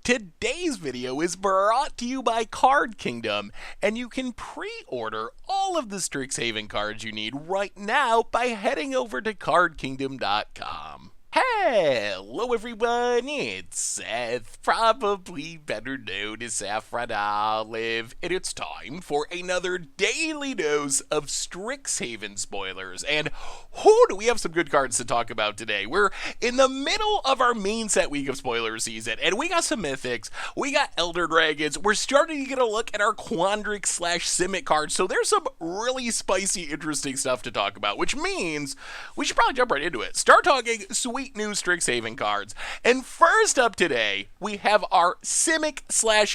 Today's video is brought to you by Card Kingdom, and you can pre-order all of the Strixhaven cards you need right now by heading over to cardkingdom.com. Hello everyone, it's Seth, probably better known as Saffron Olive, and it's time for another daily dose of Strixhaven spoilers. And who do we have some good cards to talk about today? We're in the middle of our main set week of spoiler season, and we got some mythics, we got Elder Dragons, we're starting to get a look at our Quandrix / Simic cards, so there's some really spicy, interesting stuff to talk about, which means we should probably jump right into it. Start talking sweet new Strixhaven cards. And first up today, we have our Simic /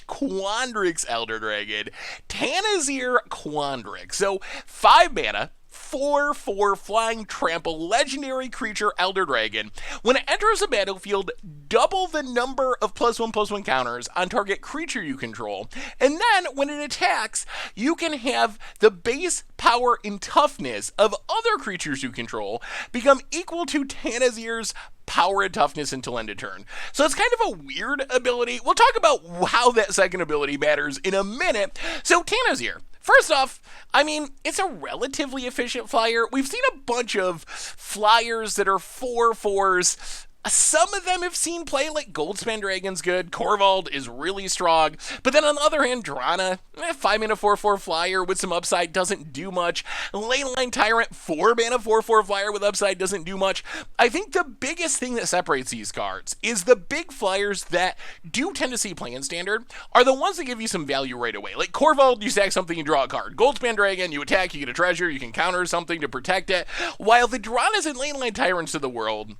Quandrix Elder Dragon, Tanazir Quandrix. So 5 mana, 4/4 Flying Trample Legendary Creature Elder Dragon. When it enters the battlefield, double the number of +1/+1 counters on target creature you control. And then when it attacks, you can have the base power and toughness of other creatures you control become equal to Tanazir's power and toughness until end of turn. So it's kind of a weird ability. We'll talk about how that second ability matters in a minute. So Tanazir, first off, I mean, it's a relatively efficient flyer. We've seen a bunch of flyers that are 4/4s. Some of them have seen play, like Goldspan Dragon's good, Korvald is really strong, but then on the other hand, Drana, 5 mana 4/4 flyer with some upside doesn't do much. Leyline Tyrant, 4 mana 4/4 flyer with upside doesn't do much. I think the biggest thing that separates these cards is the big flyers that do tend to see play in Standard are the ones that give you some value right away. Like Korvald, you sack something, you draw a card. Goldspan Dragon, you attack, you get a treasure, you can counter something to protect it. While the Dranas and Leyline Tyrants of the world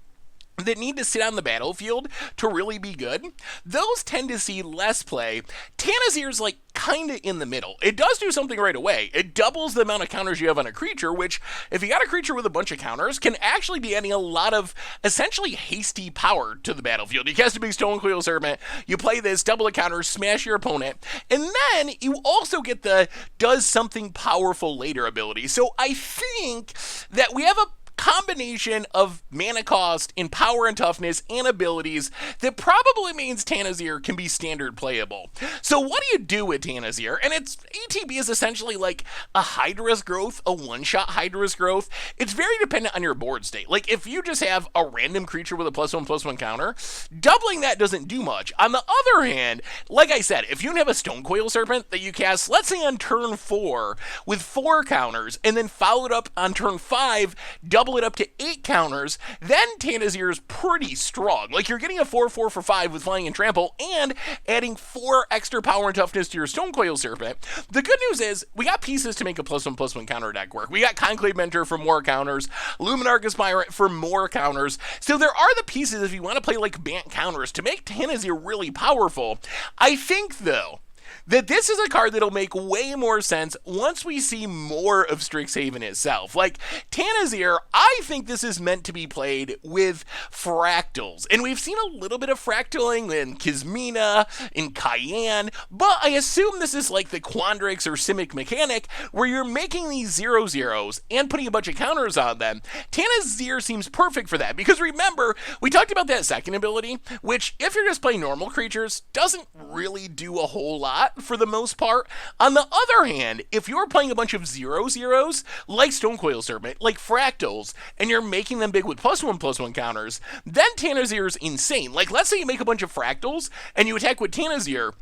that need to sit on the battlefield to really be good, those tend to see less play. Tanazir's like kind of in the middle. It does do something right away. It doubles the amount of counters you have on a creature, which, if you got a creature with a bunch of counters, can actually be adding a lot of essentially hasty power to the battlefield. You cast a big Stonecoil Serpent, you play this, double the counters, smash your opponent, and then you also get the does something powerful later ability. So I think that we have a combination of mana cost and power and toughness and abilities that probably means Tanazir can be standard playable. So what do you do with Tanazir? And it's ETB is essentially like a Hydra's growth, a one-shot Hydra's growth. It's very dependent on your board state. Like if you just have a random creature with a +1/+1 counter, doubling that doesn't do much. On the other hand, like I said, if you have a Stonecoil Serpent that you cast, let's say on turn 4 with 4 counters, and then follow it up on turn 5, double it up to 8 counters, then Tanazir is pretty strong. Like you're getting a 4/4 for 5 with Flying and Trample and adding 4 extra power and toughness to your Stonecoil Serpent. The good news is we got pieces to make a +1/+1 counter deck work. We got Conclave Mentor for more counters, Luminarch Aspirant for more counters. So there are the pieces if you want to play like Bant counters to make Tanazir really powerful. I think though that this is a card that'll make way more sense once we see more of Strixhaven itself. Like, Tanazir, I think this is meant to be played with fractals. And we've seen a little bit of fractaling in Kismina, in Cayenne, but I assume this is like the Quandrix or Simic mechanic, where you're making these 0/0s and putting a bunch of counters on them. Tanazir seems perfect for that, because remember, we talked about that second ability, which, if you're just playing normal creatures, doesn't really do a whole lot for the most part. On the other hand, if you're playing a bunch of 0/0s, like Stonecoil Serpent, like Fractals, and you're making them big with +1/+1 counters, then Tanazir's insane. Like, let's say you make a bunch of Fractals, and you attack with Tanazir.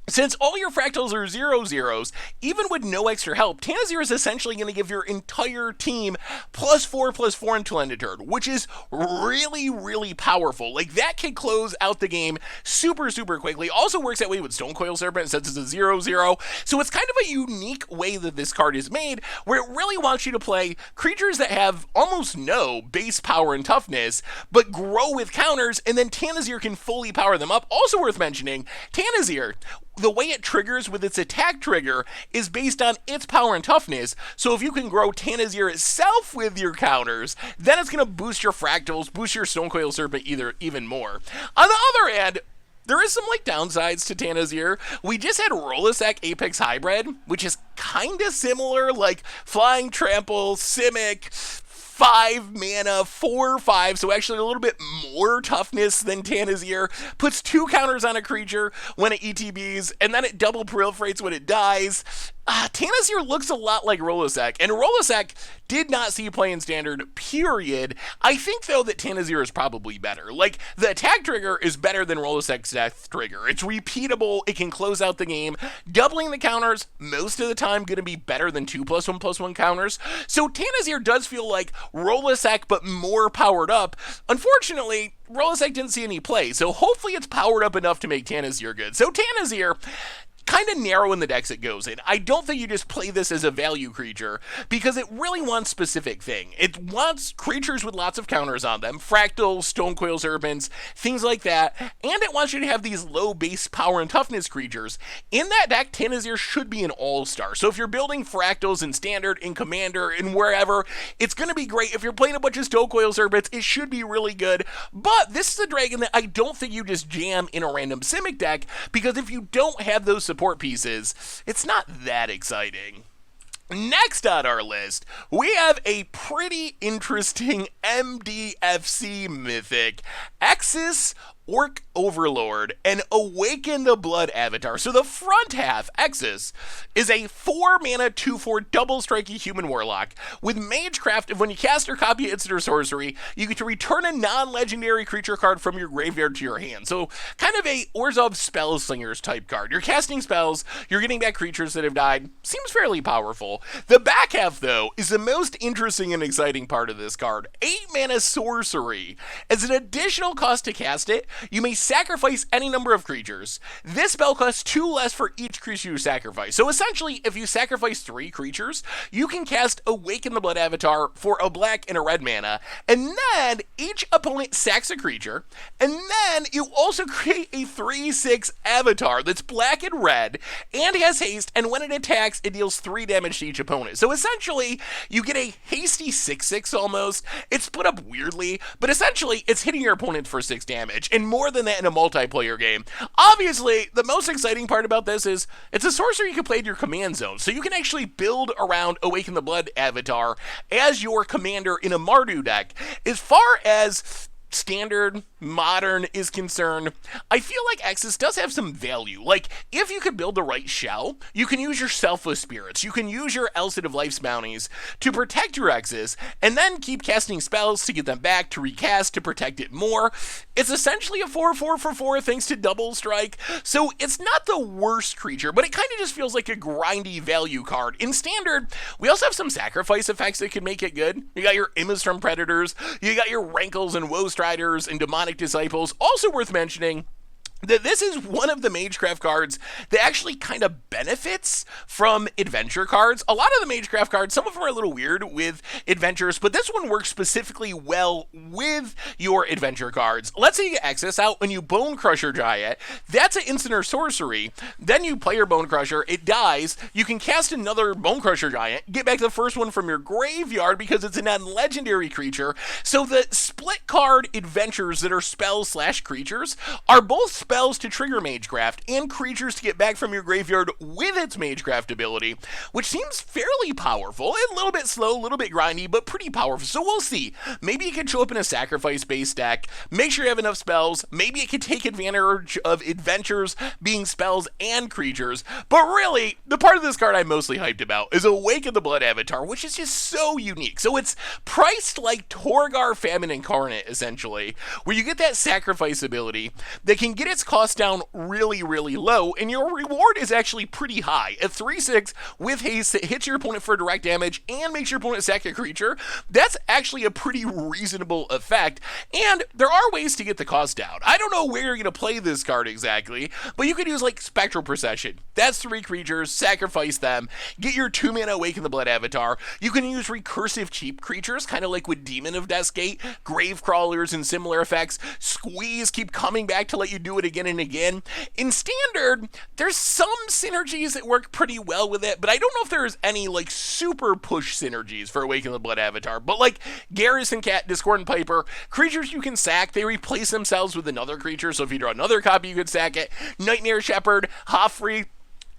Since all your fractals are 0/0s, even with no extra help, Tanazir is essentially going to give your entire team +4/+4 until end of turn, which is really, really powerful. Like, that can close out the game super, super quickly. Also works that way with Stonecoil Serpent since it's a 0/0. So it's kind of a unique way that this card is made, where it really wants you to play creatures that have almost no base power and toughness, but grow with counters, and then Tanazir can fully power them up. Also worth mentioning, Tanazir, the way it triggers with its attack trigger is based on its power and toughness, so if you can grow Tanazir itself with your counters, then it's going to boost your fractals, boost your Stonecoil Serpent even more. On the other hand, there is some like downsides to Tanazir. We just had Rollisek Apex Hybrid, which is kind of similar, like Flying Trample, Simic, 5 mana, 4/5, so actually a little bit more toughness than Tanazir. Puts 2 counters on a creature when it ETBs, and then it double proliferates when it dies. Tanazir looks a lot like Rolosek, and Rolosek did not see play in Standard, period. I think, though, that Tanazir is probably better. Like, the attack trigger is better than Rolosek's death trigger. It's repeatable, it can close out the game. Doubling the counters, most of the time, going to be better than 2+1/+1 counters. So Tanazir does feel like Rolosek, but more powered up. Unfortunately, Rolosek didn't see any play, so hopefully it's powered up enough to make Tanazir good. So Tanazir, kind of narrow in the decks it goes in. I don't think you just play this as a value creature, because it really wants specific thing. It wants creatures with lots of counters on them, fractals, stonecoil serpents, things like that, and it wants you to have these low base power and toughness creatures. In that deck, Tanazir should be an all-star. So if you're building fractals in Standard, in Commander, in wherever, it's going to be great. If you're playing a bunch of stonecoil serpents, it should be really good. But this is a dragon that I don't think you just jam in a random Simic deck, because if you don't have those support pieces, it's not that exciting. Next on our list, we have a pretty interesting MDFC mythic, Extus Orc Overlord, and Awaken the Blood avatar. So the front half, Extus, is a 4 mana 2/4 double strikey human warlock with Magecraft. If when you cast or copy instant or sorcery, you get to return a non-legendary creature card from your graveyard to your hand. So kind of a Orzhov Spellslingers type card. You're casting spells, you're getting back creatures that have died. Seems fairly powerful. The back half, though, is the most interesting and exciting part of this card. 8 mana sorcery. As an additional cost to cast it, you may sacrifice any number of creatures. This spell costs 2 less for each creature you sacrifice. So essentially, if you sacrifice 3 creatures, you can cast Awaken the Blood avatar for a black and a red mana, and then each opponent sacks a creature, and then you also create a 3/6 avatar that's black and red, and has haste, and when it attacks, it deals 3 damage to each opponent. So essentially, you get a hasty 6/6 almost. It's split up weirdly, but essentially, it's hitting your opponent for 6 damage, and more than that in a multiplayer game. Obviously, the most exciting part about this is it's a sorcery you can play in your command zone, so you can actually build around Awaken the Blood avatar as your commander in a Mardu deck. As far as Standard, Modern is concerned, I feel like Extus does have some value. Like, if you could build the right shell, you can use your Selfless Spirits, you can use your Elcid of Life's bounties to protect your Extus, and then keep casting spells to get them back, to recast, to protect it more. It's essentially a 4/4 for 4 thanks to Double Strike, so it's not the worst creature, but it kind of just feels like a grindy value card. In Standard, we also have some sacrifice effects that can make it good. You got your Immistorm Predators, you got your Rankles and Woe Striders and Demonic Disciples. Also worth mentioning that this is one of the Magecraft cards that actually kind of benefits from adventure cards. A lot of the Magecraft cards, some of them are a little weird with adventures, but this one works specifically well with your adventure cards. Let's say you get Extus out and you Bone Crusher Giant. That's an instant or sorcery. Then you play your Bone Crusher, it dies. You can cast another Bone Crusher Giant, get back the first one from your graveyard because it's a non-legendary creature. So the split card adventures that are spells/creatures are both spells to trigger Magecraft and creatures to get back from your graveyard with its Magecraft ability, which seems fairly powerful. A little bit slow, a little bit grindy, but pretty powerful. So we'll see. Maybe it can show up in a sacrifice-based deck. Make sure you have enough spells. Maybe it can take advantage of adventures being spells and creatures. But really, the part of this card I'm mostly hyped about is Awaken the Blood avatar, which is just so unique. So it's priced like Torgar Famine Incarnate, essentially, where you get that sacrifice ability that can get its cost down really, really low, and your reward is actually pretty high. At 3/6 with haste, it hits your opponent for direct damage and makes your opponent sack a creature. That's actually a pretty reasonable effect, and there are ways to get the cost down. I don't know where you're going to play this card exactly, but you could use like Spectral Procession. That's 3 creatures, sacrifice them, get your 2 mana Awaken the Blood avatar. You can use recursive cheap creatures, kind of like with Demon of Deathgate, Grave Crawlers, and similar effects. Squeeze, keep coming back to let you do it again and again. In Standard, there's some synergies that work pretty well with it, but I don't know if there's any like super push synergies for Awaken the Blood avatar. But like Garrison Cat, Discordant Piper, creatures you can sack, they replace themselves with another creature, so if you draw another copy, you could sack it. Nightmare Shepherd, Hoffrey,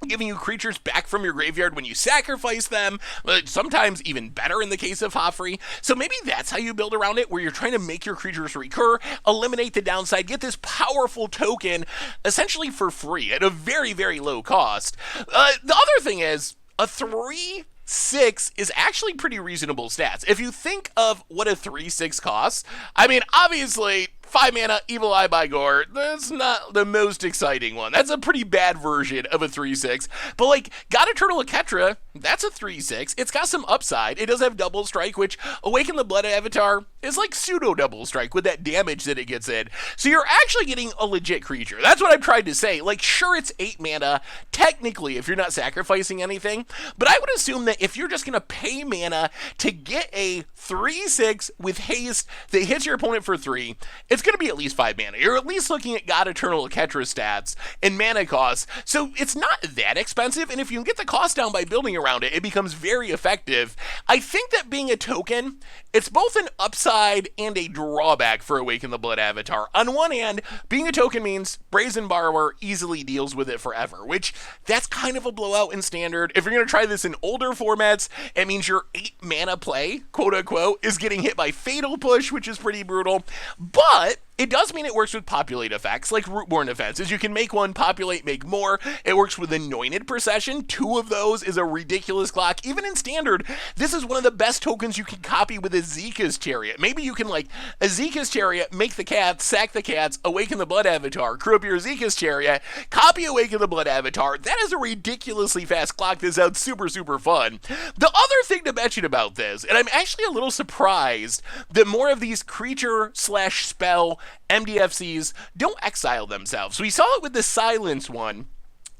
giving you creatures back from your graveyard when you sacrifice them, sometimes even better in the case of Hofri. So maybe that's how you build around it, where you're trying to make your creatures recur, eliminate the downside, get this powerful token essentially for free at a very, very low cost. The other thing is, a 3/6 is actually pretty reasonable stats. If you think of what a 3/6 costs, I mean, obviously, 5 mana, Evil Eye by Gore, that's not the most exciting one. That's a pretty bad version of a 3/6. But like, God Eternal Ketra, that's a 3/6. It's got some upside. It does have double strike, which Awaken the Blood Avatar is like pseudo double strike with that damage that it gets in. So you're actually getting a legit creature. That's what I'm trying to say. Like, sure, it's 8 mana, technically, if you're not sacrificing anything. But I would assume that if you're just going to pay mana to get a 3/6 with haste that hits your opponent for 3, it's going to be at least 5 mana. You're at least looking at God Eternal Ketra stats and mana costs, so it's not that expensive, and if you can get the cost down by building around it, it becomes very effective. I think that being a token, it's both an upside and a drawback for Awaken the Blood Avatar. On one hand, being a token means Brazen Borrower easily deals with it forever, which that's kind of a blowout in Standard. If you're going to try this in older formats, it means your 8 mana play, quote unquote, is getting hit by Fatal Push, which is pretty brutal, but it does mean it works with populate effects, like Rootborn Defenses. You can make one, populate, make more. It works with Anointed Procession. 2 of those is a ridiculous clock. Even in Standard, this is one of the best tokens you can copy with Azeka's Chariot. Maybe you can, like, Azeka's Chariot, make the cats, sack the cats, Awaken the Blood Avatar, crew up your Azeka's Chariot, copy Awaken the Blood Avatar. That is a ridiculously fast clock that sounds super, super fun. The other thing to mention about this, and I'm actually a little surprised that more of these creature/spell MDFCs don't exile themselves. We saw it with the Silence one,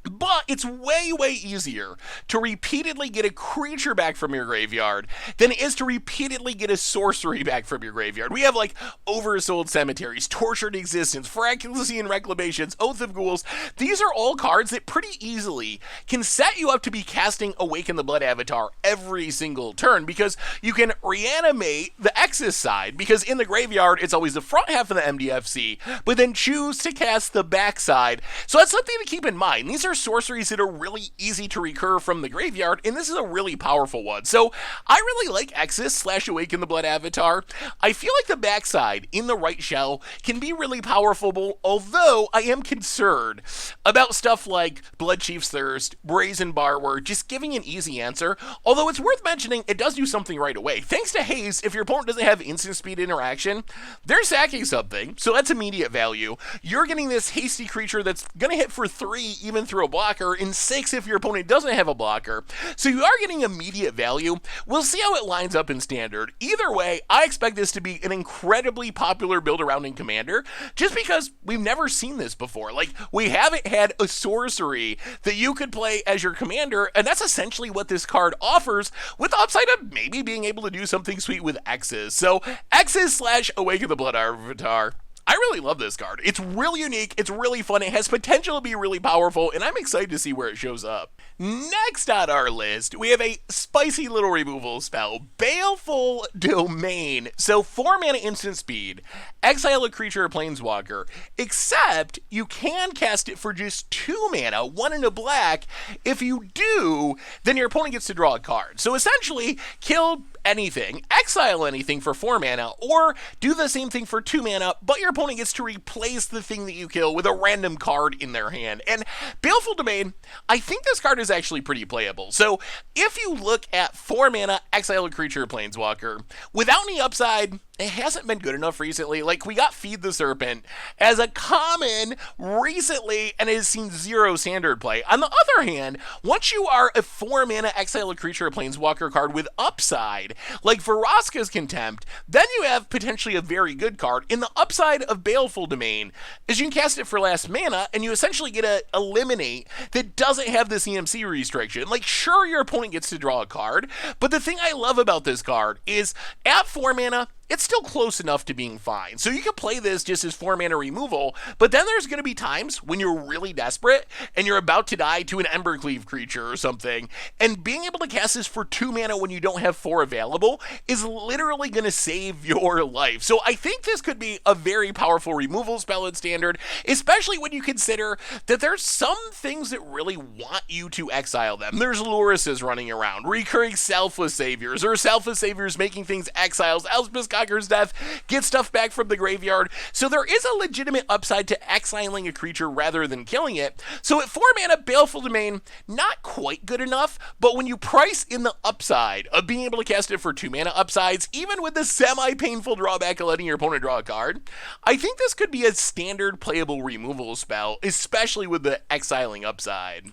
but it's way, way easier to repeatedly get a creature back from your graveyard than it is to repeatedly get a sorcery back from your graveyard. We have like Oversold Cemeteries, Tortured Existence, Fraculacy and Reclamations, Oath of Ghouls. These are all cards that pretty easily can set you up to be casting Awaken the Blood Avatar every single turn, because you can reanimate the Extus side, because in the graveyard it's always the front half of the MDFC, but then choose to cast the back side. So that's something to keep in mind. These are sorceries that are really easy to recur from the graveyard, and this is a really powerful one. So I really like Extus/Awaken the Blood Avatar. I feel like the backside in the right shell can be really powerful, although I am concerned about stuff like Blood Chief's Thirst, Brazen Borrower, just giving an easy answer. Although it's worth mentioning, it does do something right away. Thanks to Haze, if your opponent doesn't have instant speed interaction, they're sacking something, so that's immediate value. You're getting this hasty creature that's going to hit for 3 even through a blocker, and 6 if your opponent doesn't have a blocker. So you are getting immediate value. We'll see how it lines up in Standard. Either way, I expect this to be an incredibly popular build around in Commander, just because we've never seen this before. Like, we haven't had a sorcery that you could play as your commander, and that's essentially what this card offers, with the upside of maybe being able to do something sweet with Extus. So Extus/Awaken the Blood Avatar. I really love this card. It's really unique, it's really fun, it has potential to be really powerful, and I'm excited to see where it shows up. Next on our list, we have a spicy little removal spell, Baleful Domain. So 4 mana instant speed, exile a creature or planeswalker, except you can cast it for just 2 mana, 1 in a black. If you do, then your opponent gets to draw a card. So essentially, kill anything, exile anything for 4 mana, or do the same thing for 2 mana, but your opponent gets to replace the thing that you kill with a random card in their hand. And Baleful Domain, I think this card is actually pretty playable. So if you look at 4 mana, exile a creature or planeswalker, without any upside, it hasn't been good enough recently. Like, we got Feed the Serpent as a common recently, and it has seen 0 standard play. On the other hand, once you are a 4 mana exile a creature or planeswalker card with upside, like Vraska's Contempt, then you have potentially a very good card. In the upside of Baleful Domain is you can cast it for last mana, and you essentially get a eliminate that doesn't have this EMC restriction. Like, sure, your opponent gets to draw a card, but the thing I love about this card is at 4 mana, it's still close enough to being fine. So you can play this just as 4 mana removal, but then there's going to be times when you're really desperate and you're about to die to an Embercleave creature or something, and being able to cast this for 2 mana when you don't have 4 available is literally going to save your life. So I think this could be a very powerful removal spell in Standard, especially when you consider that there's some things that really want you to exile them. There's Lurises running around, recurring Selfless Saviors, or Selfless Saviors making things exiles, Elspeth Conquers Death, get stuff back from the graveyard. So there is a legitimate upside to exiling a creature rather than killing it. So at 4 mana, Baleful Domain, not quite good enough, but when you price in the upside of being able to cast it for 2 mana upsides, even with the semi-painful drawback of letting your opponent draw a card, I think this could be a standard playable removal spell, especially with the exiling upside.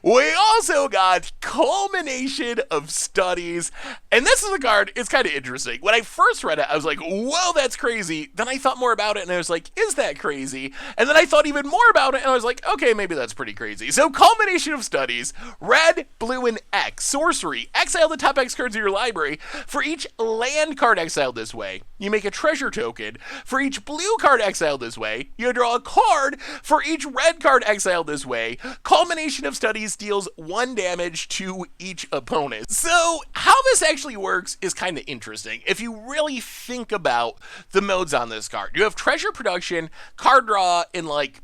We also got Culmination of Studies, and this is a card, it's kind of interesting. When I first read it, I was like, whoa, that's crazy. Then I thought more about it, and I was like, is that crazy? And then I thought even more about it, and I was like, okay, maybe that's pretty crazy. So Culmination of Studies, red, blue, and X, sorcery, exile the top X cards of your library. For each land card exiled this way, you make a treasure token. For each blue card exiled this way, you draw a card. For each red card exiled this way, Culmination of Studies deals 1 damage to each opponent. So how this actually works is kind of interesting. If you really think about the modes on this card, you have treasure production, card draw, and like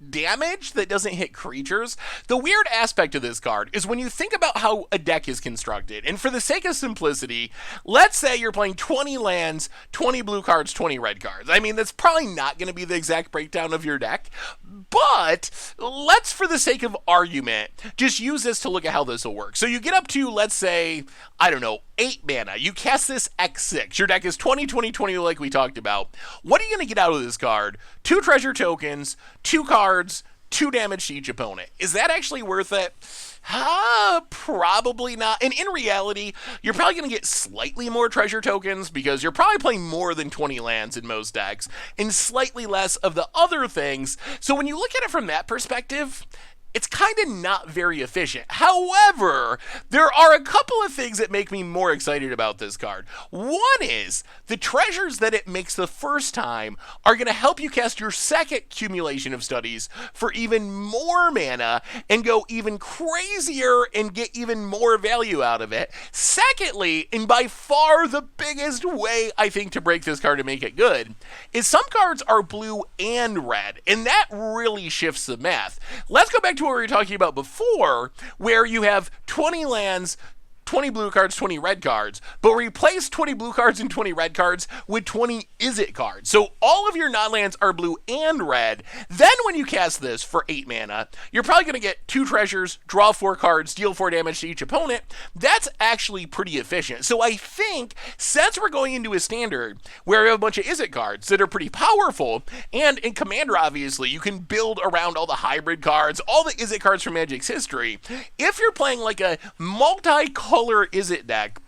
damage that doesn't hit creatures. The weird aspect of this card is when you think about how a deck is constructed, and for the sake of simplicity, let's say you're playing 20 lands, 20 blue cards, 20 red cards. I mean, that's probably not going to be the exact breakdown of your deck, but let's, for the sake of argument, just use this to look at how this will work. So you get up to, let's say, I don't know, 8 mana. You cast this X6. Your deck is 20, 20, 20 like we talked about. What are you going to get out of this card? 2 treasure tokens, 2 cards, 2 damage to each opponent. Is that actually worth it? Probably not. And in reality, you're probably going to get slightly more treasure tokens because you're probably playing more than 20 lands in most decks and slightly less of the other things. So when you look at it from that perspective, it's kind of not very efficient. However, there are a couple of things that make me more excited about this card. One is the treasures that it makes the first time are going to help you cast your second Cumulation of Studies for even more mana and go even crazier and get even more value out of it. Secondly, and by far the biggest way I think to break this card and make it good, is some cards are blue and red, and that really shifts the math. Let's go back to what we were talking about before, where you have 20 lands, 20 blue cards, 20 red cards, but replace 20 blue cards and 20 red cards with 20 Is-It cards. So all of your non-lands are blue and red. Then when you cast this for 8 mana, you're probably going to get 2 treasures, draw 4 cards, deal 4 damage to each opponent. That's actually pretty efficient. So I think since we're going into a standard where we have a bunch of Is-It cards that are pretty powerful, and in Commander obviously you can build around all the hybrid cards, all the Is-It cards from Magic's history, if you're playing like a multi-color Is-It deck,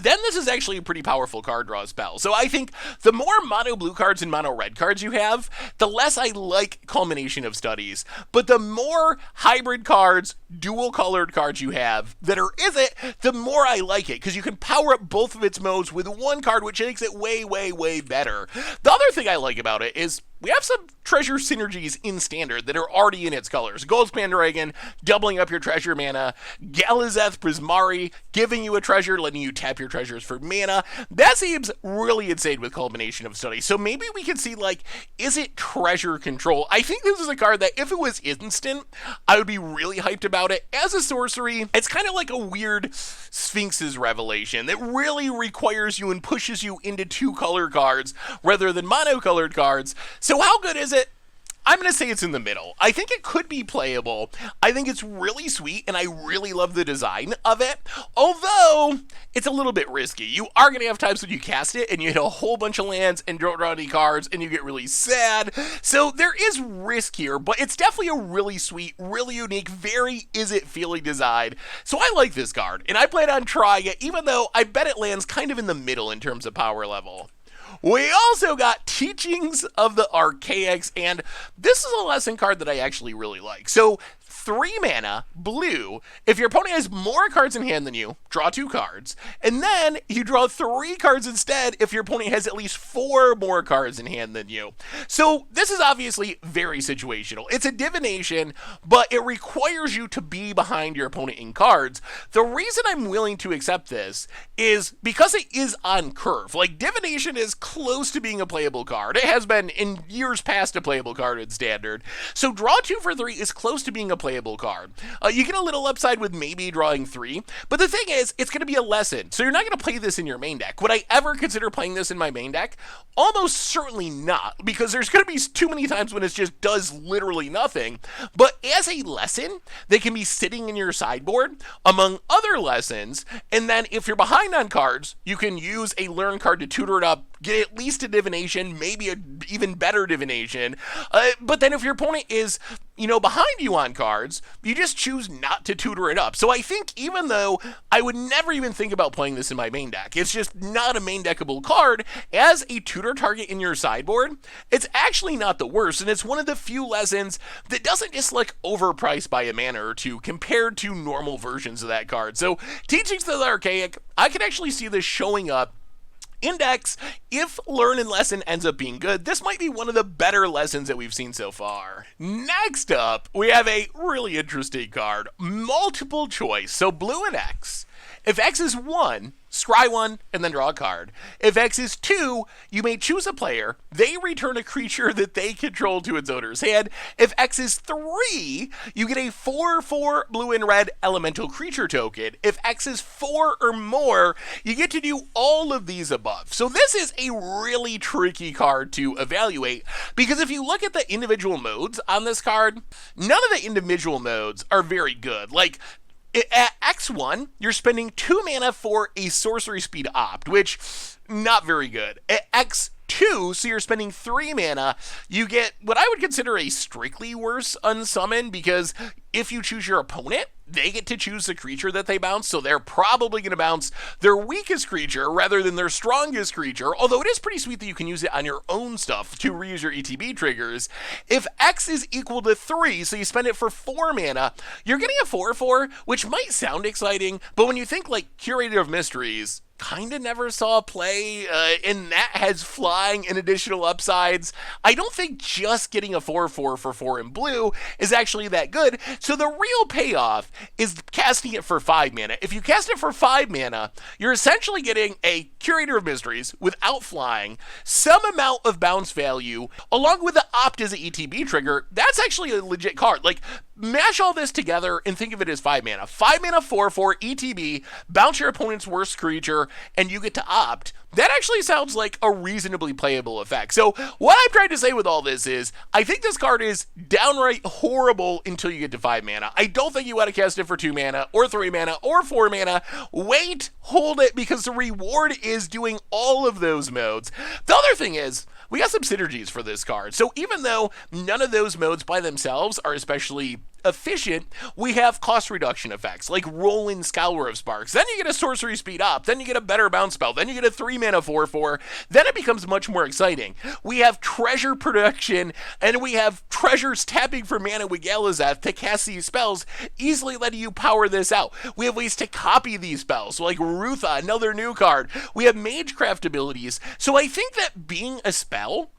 then this is actually a pretty powerful card draw spell. So I think the more mono blue cards and mono red cards you have, the less I like Culmination of Studies. But the more hybrid cards, dual colored cards you have that are Is-It, the more I like it, because you can power up both of its modes with one card, which makes it way, way, way better. The other thing I like about it is we have some treasure synergies in Standard that are already in its colors. Goldspan Dragon, doubling up your treasure mana. Galazeth Prismari, giving you a treasure, letting you tap your treasures for mana. That seems really insane with Culmination of Studies. So maybe we could see, like, Is-It treasure control? I think this is a card that if it was instant, I would be really hyped about it. As a sorcery, it's kind of like a weird Sphinx's Revelation that really requires you and pushes you into 2 color cards rather than monocolored cards. So how good is it? I'm going to say it's in the middle. I think it could be playable. I think it's really sweet, and I really love the design of it. Although, it's a little bit risky. You are going to have times when you cast it, and you hit a whole bunch of lands, and don't draw any cards, and you get really sad. So there is risk here, but it's definitely a really sweet, really unique, very Is-It feeling design. So I like this card, and I plan on trying it, even though I bet it lands kind of in the middle in terms of power level. We also got Teachings of the Archaics, and this is a lesson card that I actually really like. So, 3 mana, blue. If your opponent has more cards in hand than you, draw 2 cards. And then you draw 3 cards instead if your opponent has at least 4 more cards in hand than you. So this is obviously very situational. It's a divination, but it requires you to be behind your opponent in cards. The reason I'm willing to accept this is because it is on curve. Like, divination is close to being a playable card. It has been in years past a playable card in Standard. So draw 2 for 3 is close to being a playable card. You get a little upside with maybe drawing 3, but the thing is, it's going to be a lesson, so you're not going to play this in your main deck. Would I ever consider playing this in my main deck? Almost certainly not, because there's going to be too many times when it just does literally nothing, but as a lesson, they can be sitting in your sideboard among other lessons, and then if you're behind on cards, you can use a learn card to tutor it up, get at least a divination, maybe an even better divination, but then if your opponent is, behind you on cards, you just choose not to tutor it up. So I think even though I would never even think about playing this in my main deck, it's just not a main deckable card, as a tutor target in your sideboard, it's actually not the worst, and it's one of the few lessons that doesn't just look overpriced by a mana or two compared to normal versions of that card. So Teachings of the Archaic, I can actually see this showing up Index, if Learn and Lesson ends up being good, this might be one of the better lessons that we've seen so far. Next up, we have a really interesting card, Multiple Choice. So blue and X. If X is 1, scry 1 and then draw a card. If X is 2, you may choose a player. They return a creature that they control to its owner's hand. If X is 3, you get a 4/4 blue and red elemental creature token. If X is 4 or more, you get to do all of these above. So this is a really tricky card to evaluate, because if you look at the individual modes on this card, none of the individual modes are very good. Like, at X1, you're spending 2 mana for a sorcery speed opt, which, not very good. At X2, so you're spending 3 mana, you get what I would consider a strictly worse unsummon, because if you choose your opponent, they get to choose the creature that they bounce, so they're probably going to bounce their weakest creature rather than their strongest creature, although it is pretty sweet that you can use it on your own stuff to reuse your ETB triggers. If X is equal to 3, so you spend it for 4 mana, you're getting a 4/4, which might sound exciting, but when you think like Curator of Mysteries, kind of never saw play, and that has flying and additional upsides. I don't think just getting a 4/4 for 4 in blue is actually that good, so the real payoff is casting it for 5 mana. If you cast it for 5 mana, you're essentially getting a Curator of Mysteries without flying, some amount of bounce value, along with the opt as an ETB trigger. That's actually a legit card. Like, mash all this together and think of it as 5 mana. 5 mana 4/4 ETB, bounce your opponent's worst creature, and you get to opt. That actually sounds like a reasonably playable effect. So what I'm trying to say with all this is, I think this card is downright horrible until you get to 5 mana. I don't think you want to cast it for 2 mana, or 3 mana, or 4 mana. Wait, hold it, because the reward is doing all of those modes. The other thing is, we got some synergies for this card. So even though none of those modes by themselves are especially efficient, we have cost reduction effects, like Roll-in Scholar of Sparks. Then you get a sorcery speed up, then you get a better bounce spell, then you get a 3 mana 4/4, then it becomes much more exciting. We have treasure production, and we have treasures tapping for mana with Galazeth to cast these spells, easily letting you power this out. We have ways to copy these spells, so like Rutha, another new card. We have Magecraft abilities, so I think that being a spell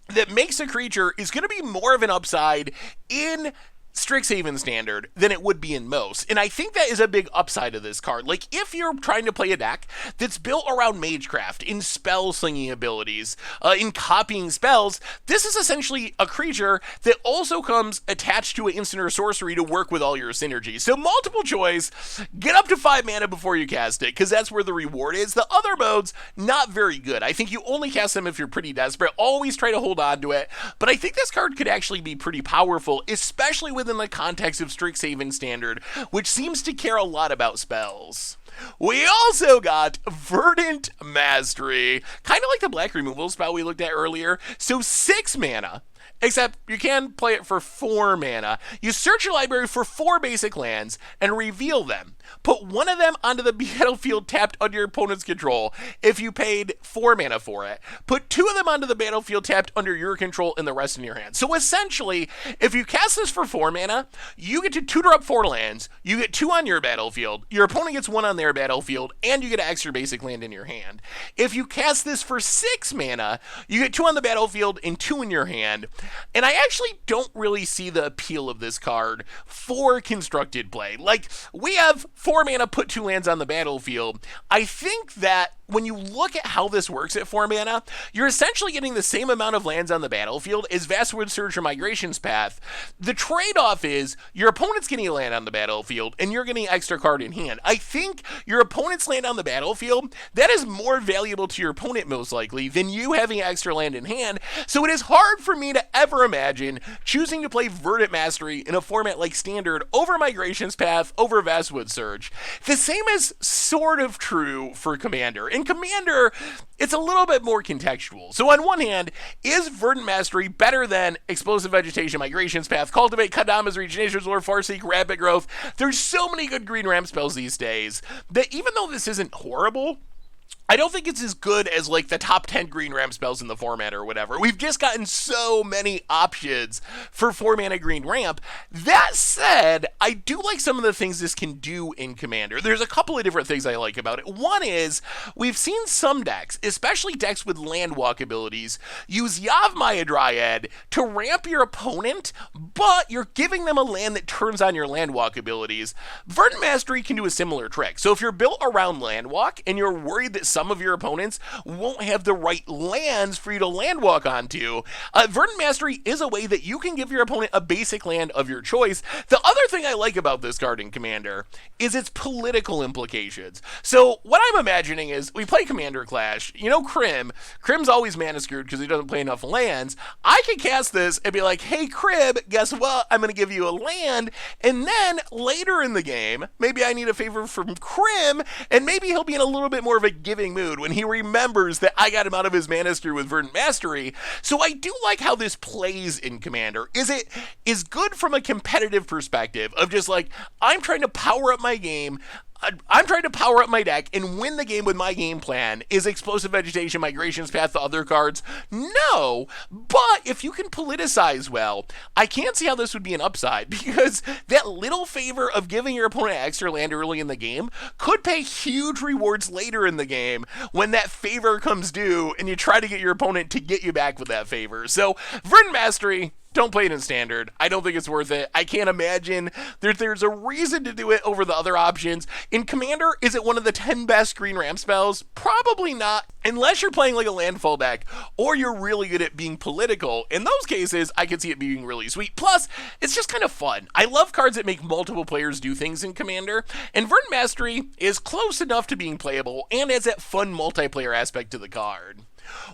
that makes a creature is going to be more of an upside in Strixhaven Standard than it would be in most. And I think that is a big upside of this card. Like, if you're trying to play a deck that's built around Magecraft, in spell slinging abilities, in copying spells, this is essentially a creature that also comes attached to an instant or sorcery to work with all your synergies. So multiple choice, get up to 5 mana before you cast it, because that's where the reward is. The other modes, not very good. I think you only cast them if you're pretty desperate. Always try to hold on to it. But I think this card could actually be pretty powerful, especially within the context of Strixhaven Standard, which seems to care a lot about spells. We also got Verdant Mastery, kind of like the black removal spell we looked at earlier. So 6 mana, except you can play it for 4 mana. You search your library for 4 basic lands and reveal them. Put one of them onto the battlefield tapped under your opponent's control if you paid 4 mana for it. Put 2 of them onto the battlefield tapped under your control and the rest in your hand. So essentially, if you cast this for 4 mana, you get to tutor up 4 lands, you get 2 on your battlefield, your opponent gets 1 on their battlefield, and you get an extra basic land in your hand. If you cast this for 6 mana, you get 2 on the battlefield and 2 in your hand. And I actually don't really see the appeal of this card for constructed play. Like, we have 4 mana, put 2 lands on the battlefield. I think that when you look at how this works at 4 mana, you're essentially getting the same amount of lands on the battlefield as Vastwood Surge or Migration's Path. The trade-off is your opponent's getting a land on the battlefield and you're getting an extra card in hand. I think your opponent's land on the battlefield, that is more valuable to your opponent most likely than you having an extra land in hand, so it is hard for me to ever imagine choosing to play Verdant Mastery in a format like Standard over Migration's Path over Vastwood Surge. The same is sort of true for Commander. In Commander, it's a little bit more contextual. So on one hand, is Verdant Mastery better than Explosive Vegetation, Migration's Path, Cultivate, Cut Domin's Reach, Nature's Lore, Farseek, Rapid Growth? There's so many good green ramp spells these days that even though this isn't horrible, I don't think it's as good as like the top 10 green ramp spells in the format or whatever. We've just gotten so many options for 4 mana green ramp. That said, I do like some of the things this can do in Commander. There's a couple of different things I like about it. One is, we've seen some decks, especially decks with land walk abilities, use Yavimaya Dryad to ramp your opponent, but you're giving them a land that turns on your land walk abilities. Verdant Mastery can do a similar trick. So if you're built around land walk and you're worried that some of your opponents won't have the right lands for you to land walk onto, Verdant Mastery is a way that you can give your opponent a basic land of your choice. The other thing I like about this card in Commander is its political implications. So what I'm imagining is, we play Commander Clash, you know Crim's always mana screwed because he doesn't play enough lands. I could cast this and be like, hey Crim, guess what? I'm going to give you a land, and then later in the game, maybe I need a favor from Crim, and maybe he'll be in a little bit more of a giving mood when he remembers that I got him out of his mana screw with Verdant Mastery. So I do like how this plays in Commander. It is good from a competitive perspective of just like, I'm trying to power up my game, I'm trying to power up my deck and win the game with my game plan. Is Explosive Vegetation, Migration's Path the other cards? No, but if you can politicize well, I can't see how this would be an upside, because that little favor of giving your opponent extra land early in the game could pay huge rewards later in the game when that favor comes due and you try to get your opponent to get you back with that favor. So Verdant Mastery, don't play it in Standard. I don't think it's worth it. I can't imagine there's a reason to do it over the other options. In Commander, is it one of the 10 best green ramp spells? Probably not, unless you're playing like a landfall deck or you're really good at being political. In those cases, I could see it being really sweet. Plus, it's just kind of fun. I love cards that make multiple players do things in Commander, and Verdant Mastery is close enough to being playable and has that fun multiplayer aspect to the card.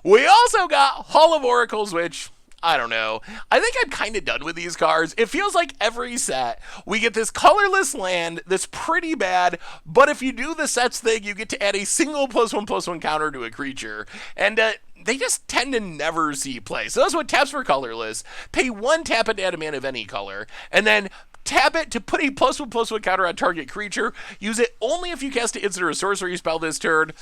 We also got Hall of Oracles, which, I don't know. I think I'm kind of done with these cards. It feels like every set, we get this colorless land that's pretty bad, but if you do the sets thing, you get to add a single +1/+1 counter to a creature. And they just tend to never see play. So that's what taps for colorless. Pay 1 tap and add a mana of any color, and then tap it to put a +1/+1 counter on target creature. Use it only if you cast an instant or a sorcery spell this turn.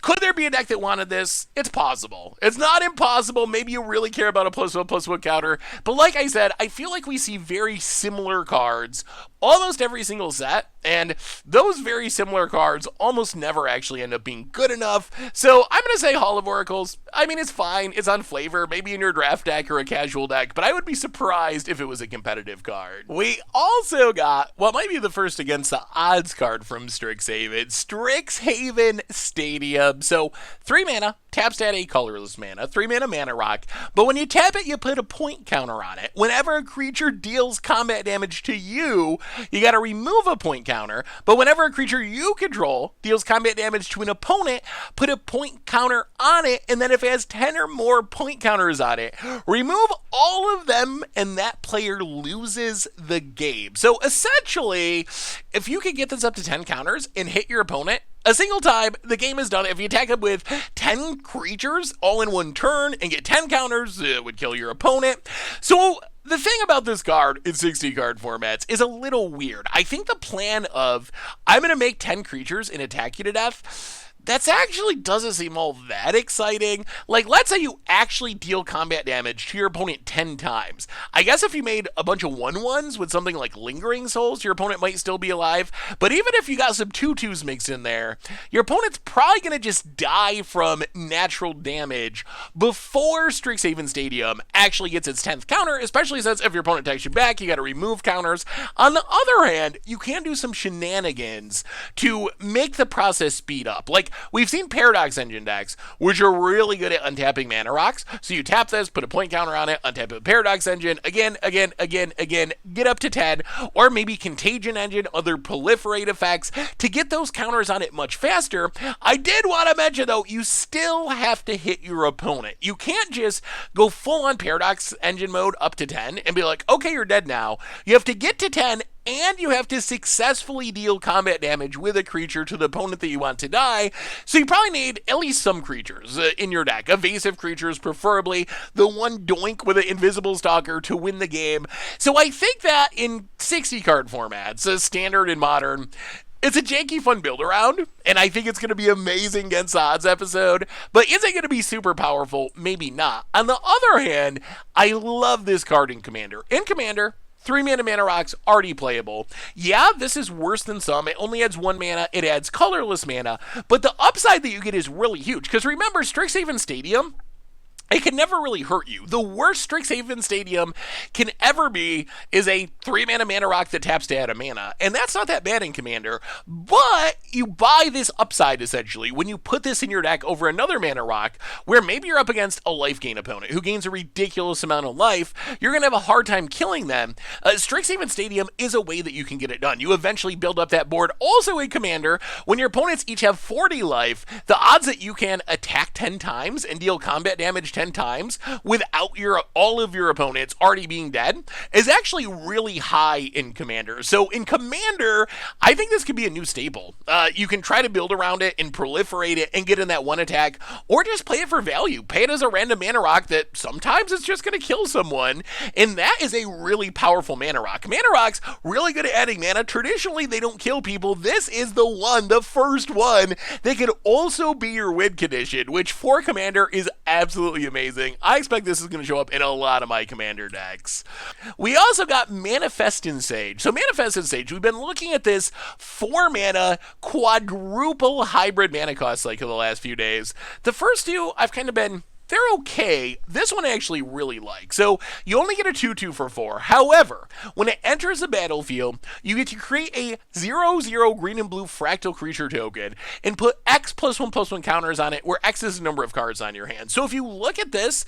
Could there be a deck that wanted this? It's possible. It's not impossible. Maybe you really care about a +1/+1 counter. But like I said, I feel like we see very similar cards almost every single set, and those very similar cards almost never actually end up being good enough. So I'm going to say Hall of Oracles. I mean, it's fine. It's on flavor, maybe in your draft deck or a casual deck, but I would be surprised if it was a competitive card. We also got what might be the first against the odds card from Strixhaven, Strixhaven Stadium. So 3 mana, taps to add a colorless mana, 3 mana mana rock, but when you tap it, you put a point counter on it. Whenever a creature deals combat damage to you, you got to remove a point counter counter, but whenever a creature you control deals combat damage to an opponent, put a point counter on it, and then if it has 10 or more point counters on it, remove all of them, and that player loses the game. So essentially, if you can get this up to 10 counters and hit your opponent a single time, the game is done. If you attack him with 10 creatures all in one turn and get 10 counters, it would kill your opponent. So the thing about this card in 60 card formats is a little weird. I think the plan of, I'm going to make 10 creatures and attack you to death, that actually doesn't seem all that exciting. Like, let's say you actually deal combat damage to your opponent 10 times. I guess if you made a bunch of 1/1s with something like Lingering Souls, your opponent might still be alive. But even if you got some 2/2s mixed in there, your opponent's probably going to just die from natural damage before Strixhaven Stadium actually gets its 10th counter, especially since if your opponent attacks you back, you got to remove counters. On the other hand, you can do some shenanigans to make the process speed up. Like, we've seen Paradox Engine decks, which are really good at untapping mana rocks. So you tap this, put a point counter on it, untap it with Paradox Engine, again, get up to 10, or maybe Contagion Engine, other proliferate effects, to get those counters on it much faster. I did want to mention, though, you still have to hit your opponent. You can't just go full-on Paradox Engine mode up to 10 and be like, okay, you're dead now. You have to get to 10, and you have to successfully deal combat damage with a creature to the opponent that you want to die. So you probably need at least some creatures in your deck. Evasive creatures, preferably. The one doink with an invisible stalker to win the game. So I think that in 60 card formats, standard and modern, it's a janky, fun build around, and I think it's going to be amazing against the odds episode, but is it going to be super powerful? Maybe not. On the other hand, I love this card in Commander. In Commander, 3 mana rocks, already playable. Yeah, this is worse than some. It only adds 1 mana. It adds colorless mana. But the upside that you get is really huge. Because remember, Strixhaven Stadium, it can never really hurt you. The worst Strixhaven Stadium can ever be is a 3 mana rock that taps to add a mana. And that's not that bad in Commander. But you buy this upside, essentially, when you put this in your deck over another mana rock, where maybe you're up against a life gain opponent who gains a ridiculous amount of life. You're going to have a hard time killing them. Strixhaven Stadium is a way that you can get it done. You eventually build up that board. Also in Commander, when your opponents each have 40 life, the odds that you can attack 10 times and deal combat damage 10 times without all of your opponents already being dead is actually really high in Commander. So in Commander, I think this could be a new staple. You can try to build around it and proliferate it and get in that one attack, or just play it for value. Pay it as a random mana rock that sometimes it's just going to kill someone, and that is a really powerful mana rock. Mana rocks, really good at adding mana. Traditionally, they don't kill people. This is the first one that could also be your win condition, which for Commander is absolutely amazing. I expect this is going to show up in a lot of my Commander decks. We also got Manifest in Sage. So Manifest in Sage, we've been looking at this 4 mana quadruple hybrid mana cost cycle the last few days. The first two, I've kind of been, they're okay. This one I actually really like. So you only get a 2/2 for 4. However, when it enters the battlefield, you get to create a 0/0 green and blue fractal creature token and put X +1/+1 counters on it, where X is the number of cards on your hand. So if you look at this,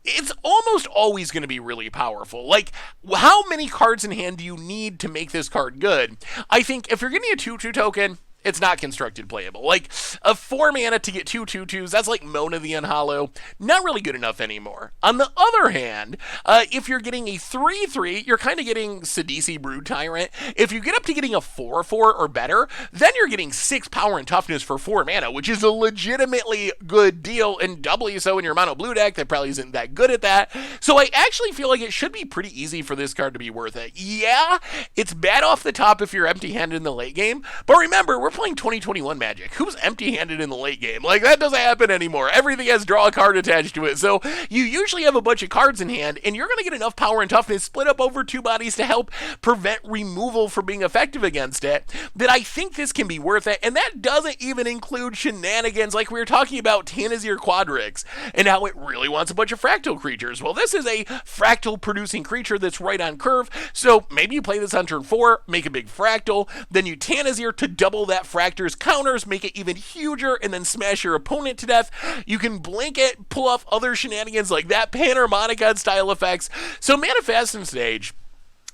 it's almost always going to be really powerful. Like, how many cards in hand do you need to make this card good? I think if you're getting a 2/2 token, it's not constructed playable. Like, a 4 mana to get 2 2/2s, that's like Mona the Unhollow. Not really good enough anymore. On the other hand, if you're getting a 3/3, you're kind of getting Sidisi Brood Tyrant. If you get up to getting a 4/4 or better, then you're getting 6 power and toughness for 4 mana, which is a legitimately good deal, and doubly so in your mono blue deck that probably isn't that good at that. So I actually feel like it should be pretty easy for this card to be worth it. Yeah, it's bad off the top if you're empty-handed in the late game, but remember, we're playing 2021 Magic. Who's empty-handed in the late game? Like, that doesn't happen anymore. Everything has draw a card attached to it. So you usually have a bunch of cards in hand, and you're going to get enough power and toughness split up over 2 bodies to help prevent removal from being effective against it, that I think this can be worth it. And that doesn't even include shenanigans like we were talking about Tanazir Quandrix and how it really wants a bunch of fractal creatures. Well, this is a fractal producing creature that's right on curve. So maybe you play this on turn 4, make a big fractal, then you Tanazir to double that fractor's counters, make it even huger, and then smash your opponent to death. You can blink it, pull off other shenanigans like that, Panharmonicon style effects. So Manifest in Stage,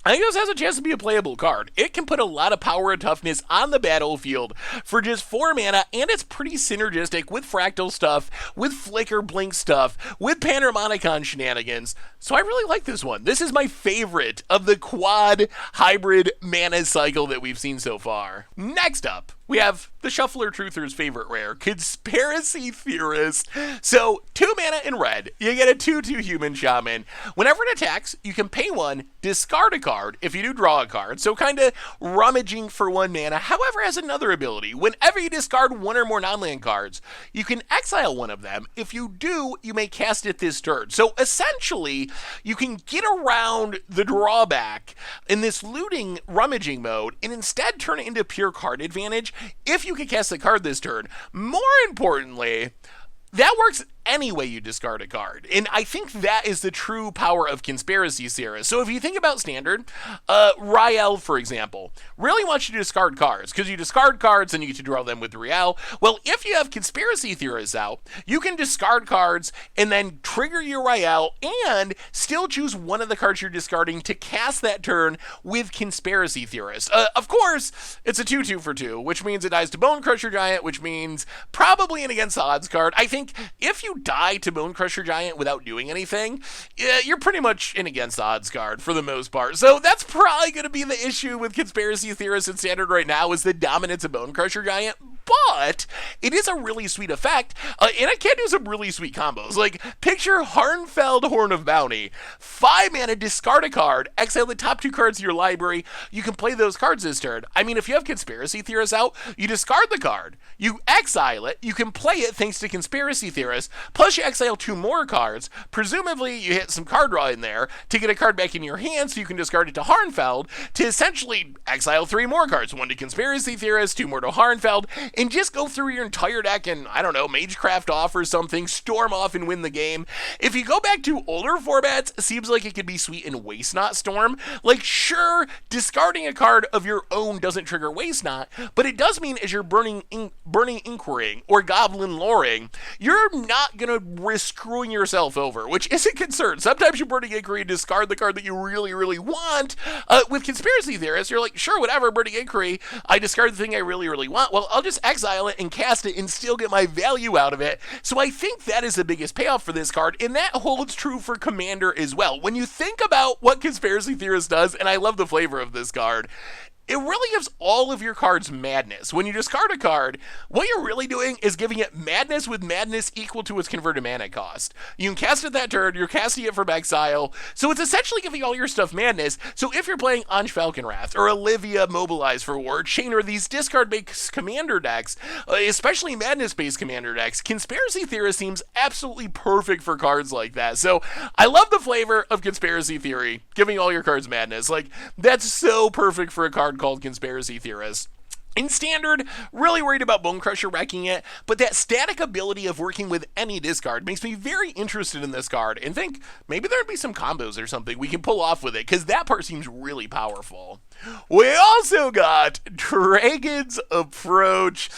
I think this has a chance to be a playable card. It can put a lot of power and toughness on the battlefield for just 4 mana, and it's pretty synergistic with Fractal stuff, with Flicker Blink stuff, with Panharmonicon shenanigans. So I really like this one. This is my favorite of the quad hybrid mana cycle that we've seen so far. Next up, we have the Shuffler Truther's favorite rare, Conspiracy Theorist. So, 2 mana in red, you get a 2/2 human shaman. Whenever it attacks, you can pay 1, discard a card. If you do, draw a card. So, kind of rummaging for 1 mana. However, has another ability. Whenever you discard 1 or more non-land cards, you can exile 1 of them. If you do, you may cast it this turn. So, essentially, you can get around the drawback in this looting, rummaging mode, and instead turn it into pure card advantage if you can cast the card this turn. More importantly, that works any way you discard a card. And I think that is the true power of Conspiracy Theorist. So if you think about Standard, Rael, for example, really wants you to discard cards, because you discard cards and you get to draw them with Rael. Well, if you have Conspiracy Theorists out, you can discard cards and then trigger your Rael and still choose one of the cards you're discarding to cast that turn with Conspiracy Theorist. Of course, it's a 2/2 for 2, which means it dies to Bone Crusher Giant, which means probably an against the odds card. I think if you die to Bone Crusher Giant without doing anything, you're pretty much an against the odds card for the most part. So that's probably going to be the issue with Conspiracy Theorists in Standard right now, is the dominance of Bone Crusher Giant. But it is a really sweet effect, and it can do some really sweet combos. Like, picture Harnfeld Horn of Bounty. 5 mana, discard a card, exile the top 2 cards of your library. You can play those cards this turn. I mean, if you have Conspiracy Theorists out, you discard the card, you exile it, you can play it thanks to Conspiracy Theorists, plus you exile 2 more cards. Presumably, you hit some card draw in there to get a card back in your hand, so you can discard it to Harnfeld to essentially exile 3 more cards. 1 to Conspiracy Theorists, 2 more to Harnfeld, and just go through your entire deck and, I don't know, Magecraft off or something, storm off and win the game. If you go back to older formats, it seems like it could be sweet in Waste Not Storm. Like, sure, discarding a card of your own doesn't trigger Waste Not, but it does mean as you're burning Inquiring or Goblin Loring, you're not going to risk screwing yourself over, which is a concern. Sometimes you're burning Inquiry and discard the card that you really, really want. With Conspiracy Theorists, you're like, sure, whatever, burning Inquiry, I discard the thing I really, really want. Well, I'll just exile it and cast it and still get my value out of it. So I think that is the biggest payoff for this card, and that holds true for Commander as well. When you think about what Conspiracy Theorist does, and I love the flavor of this card, it really gives all of your cards madness. When you discard a card, what you're really doing is giving it madness with madness equal to its converted mana cost. You can cast it that turn, you're casting it from exile, so it's essentially giving all your stuff madness. So if you're playing Anj Falconwrath, or Olivia Mobilize for War Chain, or these discard-based commander decks, especially madness-based commander decks, Conspiracy Theorist seems absolutely perfect for cards like that. So I love the flavor of Conspiracy Theory, giving all your cards madness. Like, that's so perfect for a card called Conspiracy Theorist. In Standard, really worried about Bone Crusher wrecking it, but that static ability of working with any discard makes me very interested in this card, and think maybe there'd be some combos or something we can pull off with it, because that part seems really powerful. We also got Dragon's Approach.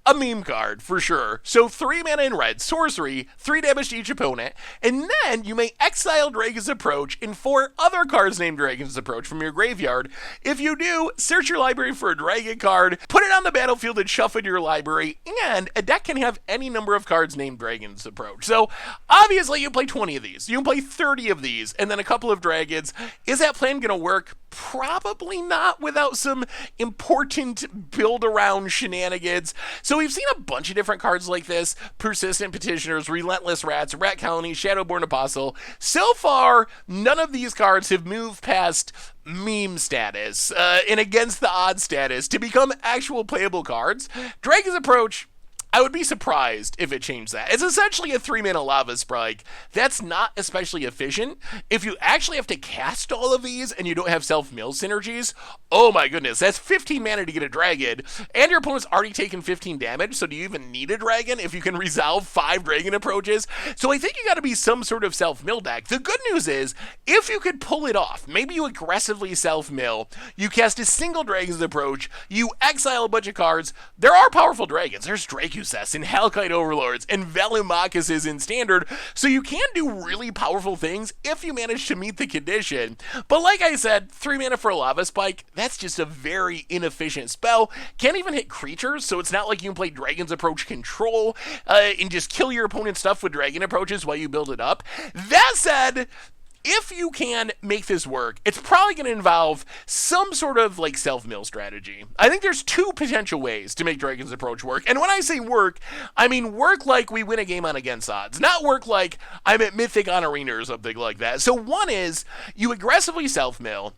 A meme card, for sure. So 3 mana in red, sorcery, 3 damage to each opponent, and then you may exile Dragon's Approach and 4 other cards named Dragon's Approach from your graveyard. If you do, search your library for a dragon card, put it on the battlefield and shuffle your library, and a deck can have any number of cards named Dragon's Approach. So obviously you play 20 of these, you can play 30 of these, and then a couple of dragons. Is that plan going to work? Probably not without some important build-around shenanigans. So we've seen a bunch of different cards like this: Persistent Petitioners, Relentless Rats, Rat Colony, Shadowborn Apostle. So far, none of these cards have moved past meme status and against the odds status to become actual playable cards. Dragon's Approach, I would be surprised if it changed that. It's essentially a 3-mana Lava Sprite. That's not especially efficient. If you actually have to cast all of these and you don't have self-mill synergies, oh my goodness, that's 15 mana to get a dragon, and your opponent's already taken 15 damage, so do you even need a dragon if you can resolve 5 dragon approaches? So I think you gotta be some sort of self-mill deck. The good news is, if you could pull it off, maybe you aggressively self-mill, you cast a single Dragon's Approach, you exile a bunch of cards. There are powerful dragons. There's Dracu's Recess and Halkite Overlords and Valimacuses in Standard, so you can do really powerful things if you manage to meet the condition. But like I said, 3 mana for a Lava Spike, that's just a very inefficient spell. Can't even hit creatures, so it's not like you can play Dragon's Approach Control and just kill your opponent's stuff with Dragon Approaches while you build it up. That said, if you can make this work, it's probably going to involve some sort of like self-mill strategy. I think there's 2 potential ways to make Dragon's Approach work. And when I say work, I mean work like we win a game on against odds, not work like I'm at Mythic on Arena or something like that. So one is you aggressively self-mill,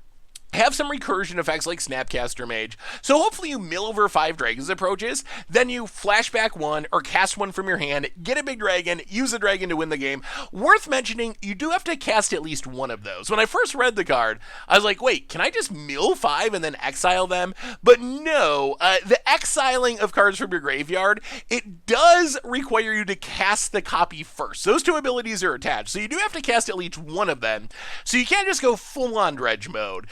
have some recursion effects like Snapcaster Mage, so hopefully you mill over 5 Dragon's Approaches, then you flashback 1 or cast 1 from your hand, get a big dragon, use the dragon to win the game. Worth mentioning, you do have to cast at least 1 of those. When I first read the card, I was like, wait, can I just mill 5 and then exile them? But no, the exiling of cards from your graveyard, it does require you to cast the copy first. Those 2 abilities are attached, so you do have to cast at least 1 of them. So you can't just go full-on dredge mode.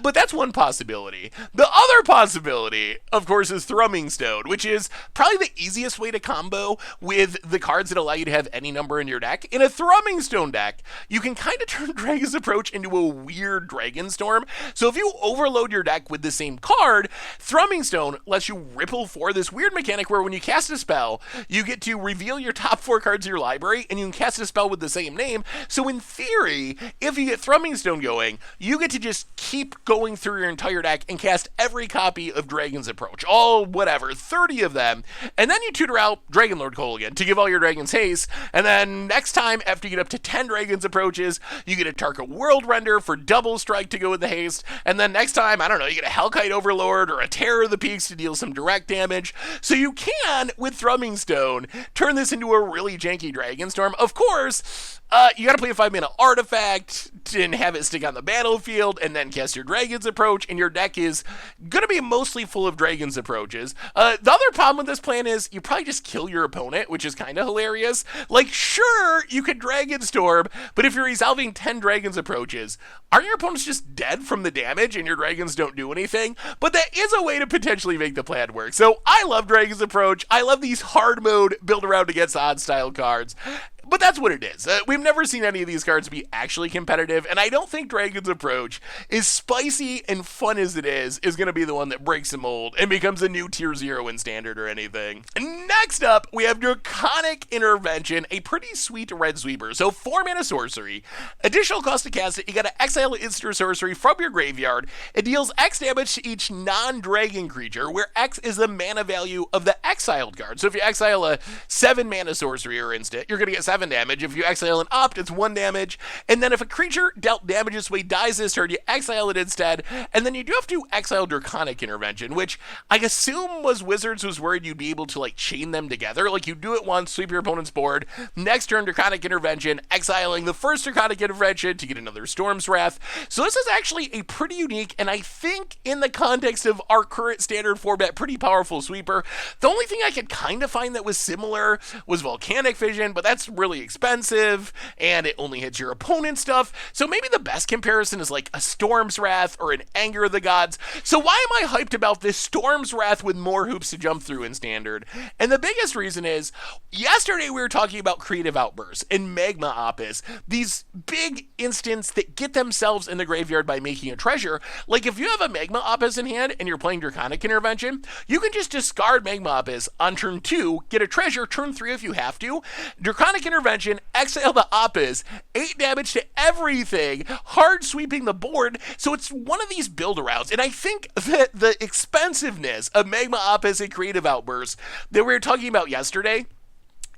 But that's one possibility. The other possibility, of course, is Thrumming Stone, which is probably the easiest way to combo with the cards that allow you to have any number in your deck. In a Thrumming Stone deck, you can kind of turn Dragon's Approach into a weird Dragon Storm. So if you overload your deck with the same card, Thrumming Stone lets you ripple for this weird mechanic where when you cast a spell, you get to reveal your top 4 cards of your library, and you can cast a spell with the same name. So in theory, if you get Thrumming Stone going, you get to just keep going through your entire deck and cast every copy of Dragon's Approach, all whatever, 30 of them, and then you tutor out Dragonlord Kolaghan to give all your dragons haste, and then next time, after you get up to 10 Dragon's Approaches, you get a Tarka World Render for double strike to go with the haste, and then next time, I don't know, you get a Halkite Overlord or a Terror of the Peaks to deal some direct damage. So you can, with Thrumming Stone, turn this into a really janky Dragon Storm. Of course, you gotta play a 5 mana artifact and have it stick on the battlefield, and then cast your Dragon's Approach, and your deck is gonna be mostly full of Dragon's Approaches. The other problem with this plan is you probably just kill your opponent, which is kind of hilarious. Like, sure, you could Dragon Storm, but if you're resolving 10 Dragon's Approaches, aren't your opponents just dead from the damage and your dragons don't do anything? But that is a way to potentially make the plan work. So I love Dragon's Approach. I love these hard mode build around against odds style cards. But that's what it is. We've never seen any of these cards be actually competitive, and I don't think Dragon's Approach, as spicy and fun as it is going to be the one that breaks the mold and becomes a new tier 0 in Standard or anything. Next up, we have Draconic Intervention, a pretty sweet red sweeper. So 4 mana sorcery. Additional cost to cast it, you gotta exile instant sorcery from your graveyard. It deals X damage to each non-dragon creature, where X is the mana value of the exiled card. So if you exile a 7 mana sorcery or instant, you're gonna get 7 damage. If you exile an opt, it's 1 damage. And then if a creature dealt damage this way dies this turn, you exile it instead. And then you do have to exile Draconic Intervention, which I assume was Wizards was worried you'd be able to like chain them together. Like you do it once, sweep your opponent's board. Next turn, Draconic Intervention, exiling the first Draconic Intervention to get another Storm's Wrath. So this is actually a pretty unique, and I think in the context of our current Standard format, pretty powerful sweeper. The only thing I could kind of find that was similar was Volcanic Vision, but that's really expensive, and it only hits your opponent's stuff. So maybe the best comparison is like a Storm's Wrath or an Anger of the Gods. So why am I hyped about this Storm's Wrath with more hoops to jump through in Standard? And the biggest reason is, yesterday we were talking about Creative Outbursts and Magma Opus, these big instants that get themselves in the graveyard by making a treasure. Like if you have a Magma Opus in hand and you're playing Draconic Intervention, you can just discard Magma Opus on turn 2, get a treasure turn 3 if you have to. Draconic Intervention, exile the Opus, 8 damage to everything, hard sweeping the board. So it's one of these build-arounds, and I think that the expensiveness of Magma Opus and Creative Outbursts that we were talking about yesterday,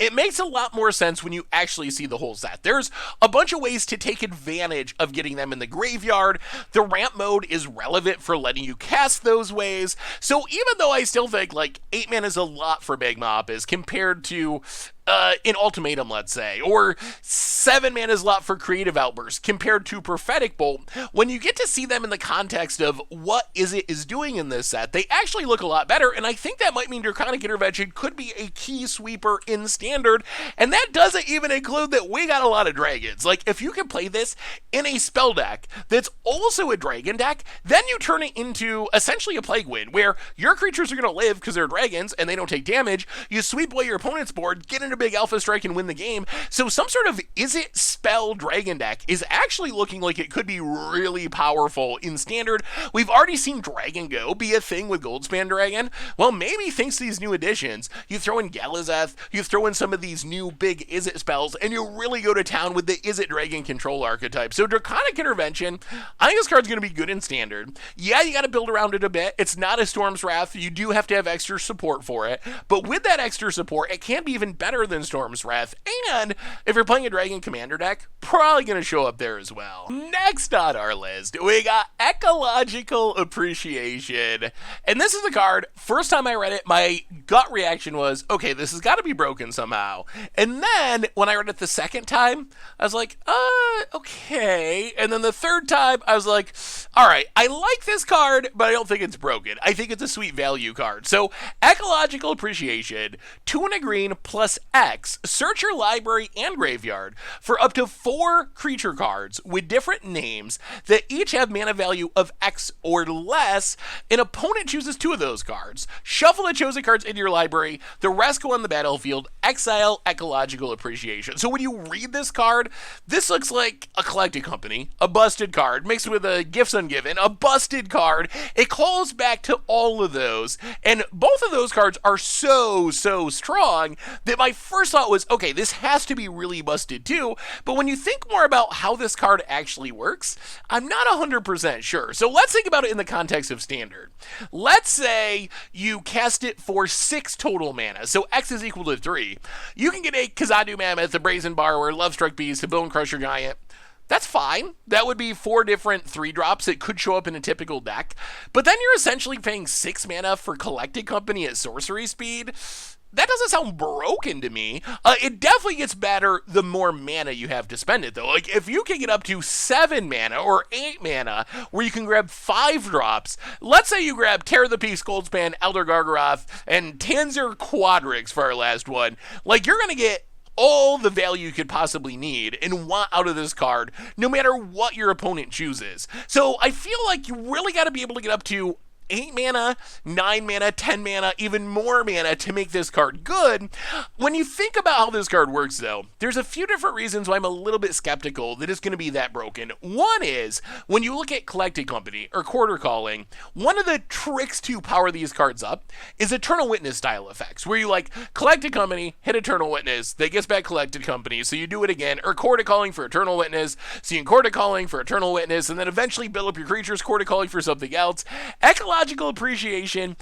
it makes a lot more sense when you actually see the whole set. There's a bunch of ways to take advantage of getting them in the graveyard. The ramp mode is relevant for letting you cast those ways. So even though I still think like 8 mana is a lot for Magma Opus compared to in Ultimatum, let's say, or 7 mana slot for Creative Outburst compared to Prophetic Bolt, when you get to see them in the context of what is doing in this set, they actually look a lot better, and I think that might mean Draconic Intervention could be a key sweeper in Standard, and that doesn't even include that we got a lot of dragons. Like, if you can play this in a spell deck that's also a dragon deck, then you turn it into essentially a Plague Wind, where your creatures are going to live because they're dragons and they don't take damage, you sweep away your opponent's board, get into big Alpha Strike and win the game. So some sort of is-it spell dragon deck is actually looking like it could be really powerful in Standard. We've already seen Dragon Go be a thing with Goldspan Dragon. Well, maybe thanks to these new additions, you throw in Galazeth, you throw in some of these new big is-it spells, and you really go to town with the is-it dragon control archetype. So Draconic Intervention, I think this card's going to be good in Standard. Yeah, you got to build around it a bit. It's not a Storm's Wrath. You do have to have extra support for it. But with that extra support, it can be even better than Storm's Wrath, and if you're playing a Dragon Commander deck, probably going to show up there as well. Next on our list, we got Ecological Appreciation, and this is the card, first time I read it, my gut reaction was, okay, this has got to be broken somehow, and then, when I read it the second time, I was like, okay, and then the third time, I was like, alright, I like this card, but I don't think it's broken. I think it's a sweet value card. So, Ecological Appreciation, 2 and a green plus X, search your library and graveyard for up to 4 creature cards with different names that each have mana value of X or less. An opponent chooses 2 of those cards. Shuffle the chosen cards into your library. The rest go on the battlefield. Exile Ecological Appreciation. So when you read this card, this looks like a Collected Company, a busted card, mixed with a Gifts Ungiven, a busted card. It calls back to all of those, and both of those cards are so strong that my first thought was, okay, this has to be really busted too, but when you think more about how this card actually works, I'm not 100% sure. So let's think about it in the context of Standard. Let's say you cast it for 6 total mana, so X is equal to 3. You can get a Khazadu Mammoth, a Brazen Borrower, Lovestruck Beast, a Bone Crusher Giant. That's fine. That would be 4 different 3-drops that could show up in a typical deck. But then you're essentially paying 6 mana for Collected Company at sorcery speed. That doesn't sound broken to me. It definitely gets better the more mana you have to spend it, though. Like, if you can get up to 7 mana or 8 mana, where you can grab 5 drops, let's say you grab Tear the Peace, Goldspan, Elder Gargaroth, and Tanazir Quandrix for our last one, like, you're going to get all the value you could possibly need and want out of this card, no matter what your opponent chooses. So I feel like you really got to be able to get up to 8 mana, 9 mana, 10 mana, even more mana to make this card good. When you think about how this card works, though, there's a few different reasons why I'm a little bit skeptical that it's going to be that broken. One is, when you look at Collected Company or Quarter Calling, one of the tricks to power these cards up is Eternal Witness style effects, where you, like, Collected Company, hit Eternal Witness, that gets back Collected Company, so you do it again, or Quarter Calling for Eternal Witness, so you can Quarter Calling for Eternal Witness, and then eventually build up your creatures Quarter Calling for something else. Ecological Appreciation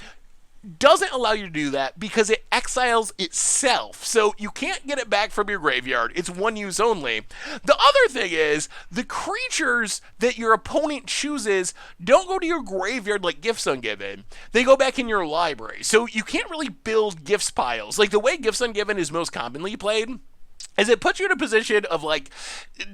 doesn't allow you to do that because it exiles itself, so you can't get it back from your graveyard. It's one use only. The other thing is, the creatures that your opponent chooses don't go to your graveyard like Gifts Ungiven. They go back in your library, so you can't really build gifts piles. Like, the way Gifts Ungiven is most commonly played is it puts you in a position of, like,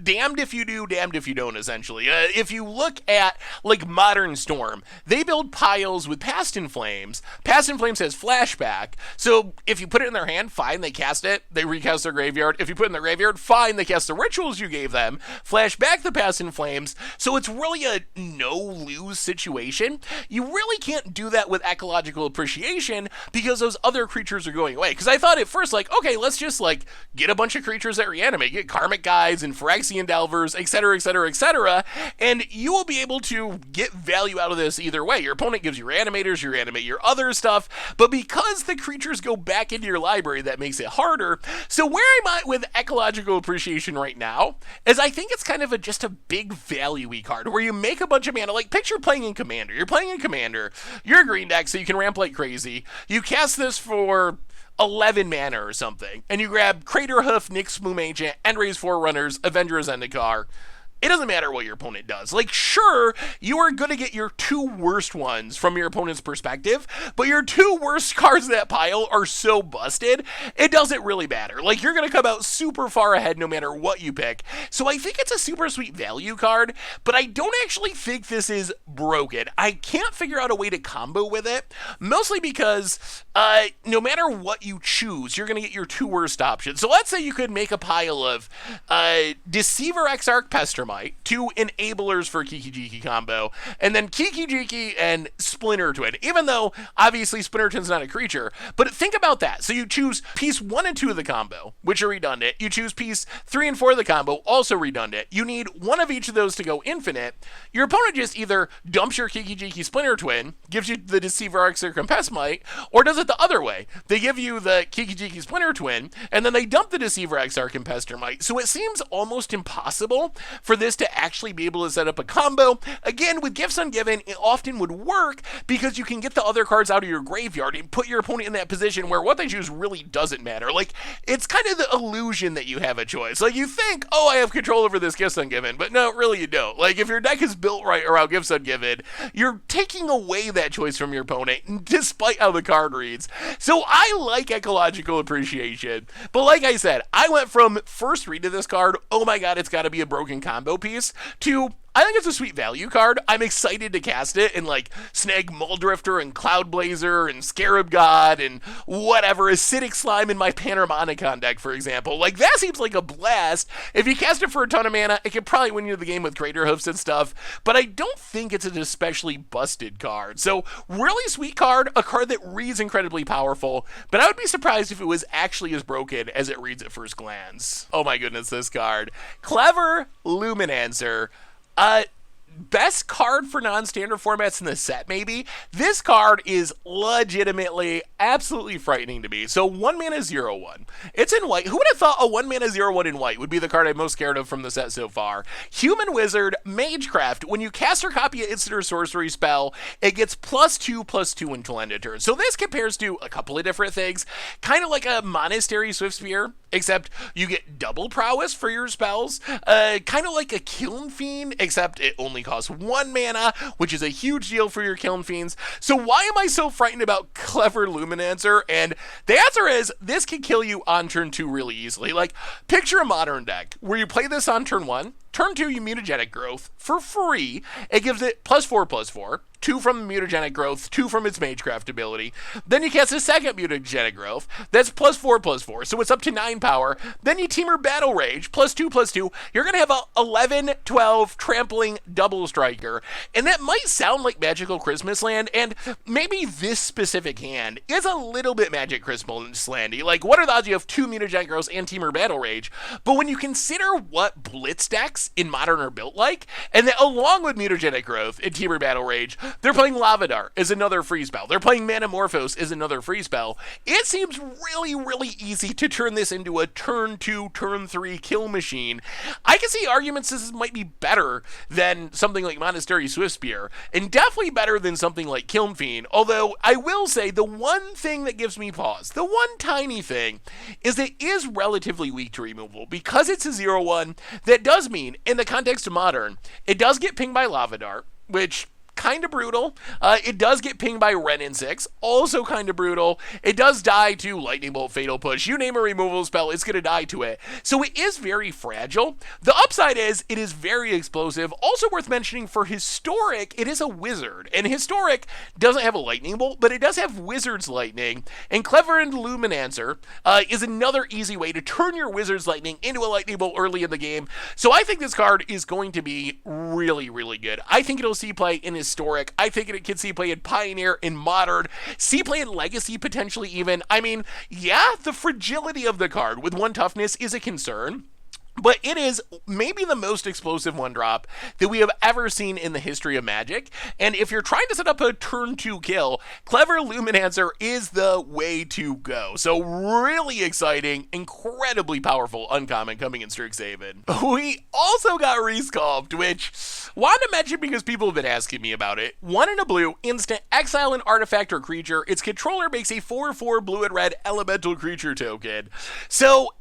damned if you do, damned if you don't, essentially. If you look at, like, Modern Storm, they build piles with Past in Flames. Past in Flames has flashback, so if you put it in their hand, fine, they cast it, they recast their graveyard. If you put it in their graveyard, fine, they cast the rituals you gave them, flash back the Past in Flames, so it's really a no-lose situation. You really can't do that with Ecological Appreciation because those other creatures are going away. Because I thought at first, like, okay, let's just, like, get a bunch of creatures that reanimate, get Karmic Guides and Phyrexian Delvers, etc., etc., etc., and you will be able to get value out of this either way. Your opponent gives you reanimators, you reanimate your other stuff, but because the creatures go back into your library, that makes it harder. So where I'm at with Ecological Appreciation right now is I think it's kind of just a big value-y card, where you make a bunch of mana. Like, picture playing in Commander. You're playing in Commander, you're a green deck, so you can ramp like crazy. You cast this for 11 mana or something, and you grab Craterhoof, Nyx Moom Ancient, Endray's Forerunners, Avenger Zendikar. it doesn't matter what your opponent does. Like, sure, you are going to get your 2 worst ones from your opponent's perspective, but your 2 worst cards in that pile are so busted, it doesn't really matter. Like, you're going to come out super far ahead no matter what you pick. So I think it's a super sweet value card, but I don't actually think this is broken. I can't figure out a way to combo with it, mostly because no matter what you choose, you're going to get your 2 worst options. So let's say you could make a pile of Deceiver, Exarch, Pestermite, 2 enablers for Kiki-Jiki combo, and then Kiki-Jiki and Splinter Twin, even though obviously Splinter Twin's not a creature. But think about that. So you choose piece 1 and 2 of the combo, which are redundant. You choose piece 3 and 4 of the combo, also redundant. You need one of each of those to go infinite. Your opponent just either dumps your Kiki-Jiki Splinter Twin, gives you the Deceiver, Exarch, and Pestermite, or does it the other way. They give you the Kiki-Jiki Splinter Twin, and then they dump the Deceiver, Exarch, and Pestermite. So it seems almost impossible for this to actually be able to set up a combo. Again, with Gifts Ungiven, it often would work because you can get the other cards out of your graveyard and put your opponent in that position where what they choose really doesn't matter. Like, it's kind of the illusion that you have a choice. Like, you think, oh, I have control over this Gifts Ungiven, but no, really you don't. Like, if your deck is built right around Gifts Ungiven, you're taking away that choice from your opponent, despite how the card reads. So I like Ecological Appreciation, but like I said, I went from first read of this card, oh my god, it's got to be a broken combo piece, to I think it's a sweet value card. I'm excited to cast it and like snag Muldrifter and Cloudblazer and Scarab God and whatever, Acidic Slime in my Panharmonicon deck, for example. Like, that seems like a blast. If you cast it for a ton of mana, it could probably win you the game with Crater Hoofs and stuff, but I don't think it's an especially busted card. So, really sweet card, a card that reads incredibly powerful, but I would be surprised if it was actually as broken as it reads at first glance. Oh my goodness, this card. Clever Lumimancer. Best card for non-standard formats in the set, maybe. This card is legitimately absolutely frightening to me. So 1 mana 0/1. It's in white. Who would have thought a 1 mana 0/1 in white would be the card I'm most scared of from the set so far? Human Wizard, Magecraft. When you cast or copy an instant or sorcery spell, it gets +2/+2 until end of turn. So this compares to a couple of different things. Kind of like a Monastery Swiftspear, except you get double prowess for your spells. Kind of like a Kiln Fiend, except it only costs 1 mana, which is a huge deal for your Kiln Fiends. So why am I so frightened about Clever Lumimancer? And the answer is, this can kill you on turn 2 really easily. Like, picture a Modern deck where you play this on turn 1, turn 2 you Mutagenic Growth for free. It gives it +4/+4. 2 from Mutagenic Growth, 2 from its Magecraft ability. Then you cast a second Mutagenic Growth, that's +4/+4, so it's up to 9 power. Then you Temur Battle Rage, +2/+2. You're going to have a 11/12 trampling double striker. And that might sound like Magical Christmas Land, and maybe this specific hand is a little bit Magic Christmas Landy. Like, what are the odds you have 2 Mutagenic Growths and Temur Battle Rage? But when you consider what Blitz decks in Modern are built like, and that along with Mutagenic Growth and Temur Battle Rage, they're playing Lavadar as another free spell. They're playing Manamorphose as another free spell. It seems really, really easy to turn this into a turn 2, turn 3 kill machine. I can see arguments this might be better than something like Monastery Swiftspear, and definitely better than something like Kiln Fiend. Although, I will say, the one thing that gives me pause, the one tiny thing, is it is relatively weak to removal. Because it's a 0/1, that does mean, in the context of Modern, it does get pinged by Lavadar, which kind of brutal. It does get pinged by Renin 6, also kind of brutal. It does die to Lightning Bolt, Fatal Push. You name a removal spell, it's going to die to it. So it is very fragile. The upside is it is very explosive. Also worth mentioning, for Historic, it is a wizard. And Historic doesn't have a Lightning Bolt, but it does have Wizard's Lightning. And Clever and Lumimancer is another easy way to turn your Wizard's Lightning into a Lightning Bolt early in the game. So I think this card is going to be really, really good. I think it'll see play in Historic. I think it can see play in Pioneer, in Modern, see play in Legacy potentially even. I mean, yeah, the fragility of the card with 1 toughness is a concern, but it is maybe the most explosive 1-drop that we have ever seen in the history of Magic. And if you're trying to set up a turn 2 kill, Clever Lumimancer is the way to go. So really exciting, incredibly powerful uncommon coming in Strixhaven. We also got Resculpt, which I wanted to mention because people have been asking me about it. 1 and a blue, instant, exile an artifact or creature. Its controller makes a 4/4 blue and red elemental creature token. So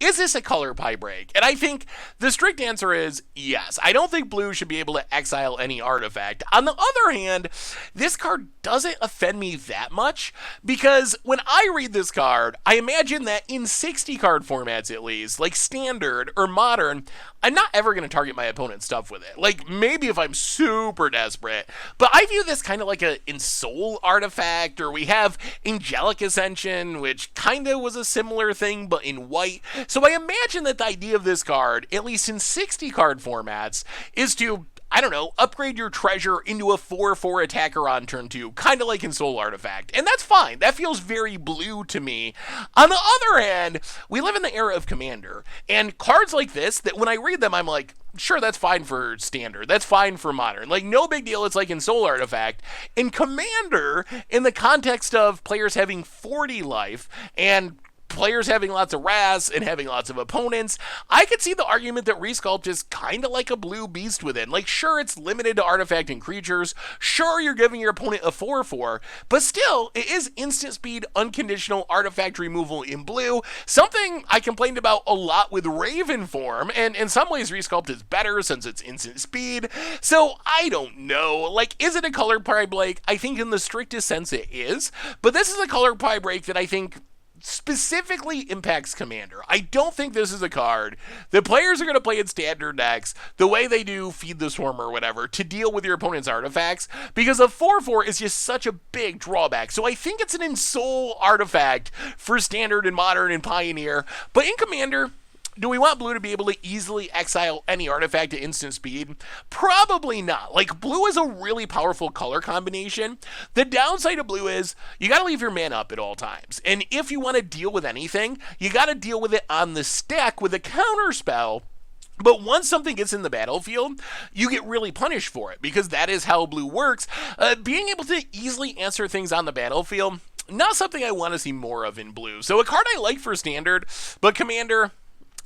is this a color pie break? And I think the strict answer is yes. I don't think blue should be able to exile any artifact. On the other hand, this card doesn't offend me that much, because when I read this card, I imagine that in 60 card formats at least, like Standard or Modern, I'm not ever going to target my opponent's stuff with it. Like, maybe if I'm super desperate. But I view this kind of like a Ensoul artifact, or we have Angelic Ascension, which kind of was a similar thing, but in white. So I imagine that the idea of this card, at least in 60 card formats, is to, I don't know, upgrade your treasure into a 4/4 attacker on turn 2, kind of like Ensoul Artifact. And that's fine. That feels very blue to me. On the other hand, we live in the era of Commander, and cards like this, that when I read them, I'm like, sure, that's fine for Standard. That's fine for Modern. Like, no big deal. It's like Ensoul Artifact. In Commander, in the context of players having 40 life and players having lots of wraths and having lots of opponents, I could see the argument that Resculpt is kind of like a blue beast within. Like, sure, it's limited to artifact and creatures. Sure, you're giving your opponent a 4/4, but still, it is instant speed, unconditional artifact removal in blue, something I complained about a lot with Raven form, and in some ways, Resculpt is better since it's instant speed. So, I don't know. Like, is it a color pie break? I think in the strictest sense it is, but this is a color pie break that I think specifically impacts Commander. I don't think this is a card that players are going to play in Standard decks the way they do Feed the Swarm or whatever to deal with your opponent's artifacts, because a 4/4 is just such a big drawback. So I think it's an Ensoul artifact for Standard and Modern and Pioneer, but in Commander, do we want blue to be able to easily exile any artifact at instant speed? Probably not. Like, blue is a really powerful color combination. The downside of blue is you got to leave your mana up at all times. And if you want to deal with anything, you got to deal with it on the stack with a counter spell. But once something gets in the battlefield, you get really punished for it, because that is how blue works. Being able to easily answer things on the battlefield, not something I want to see more of in blue. So a card I like for Standard, but Commander,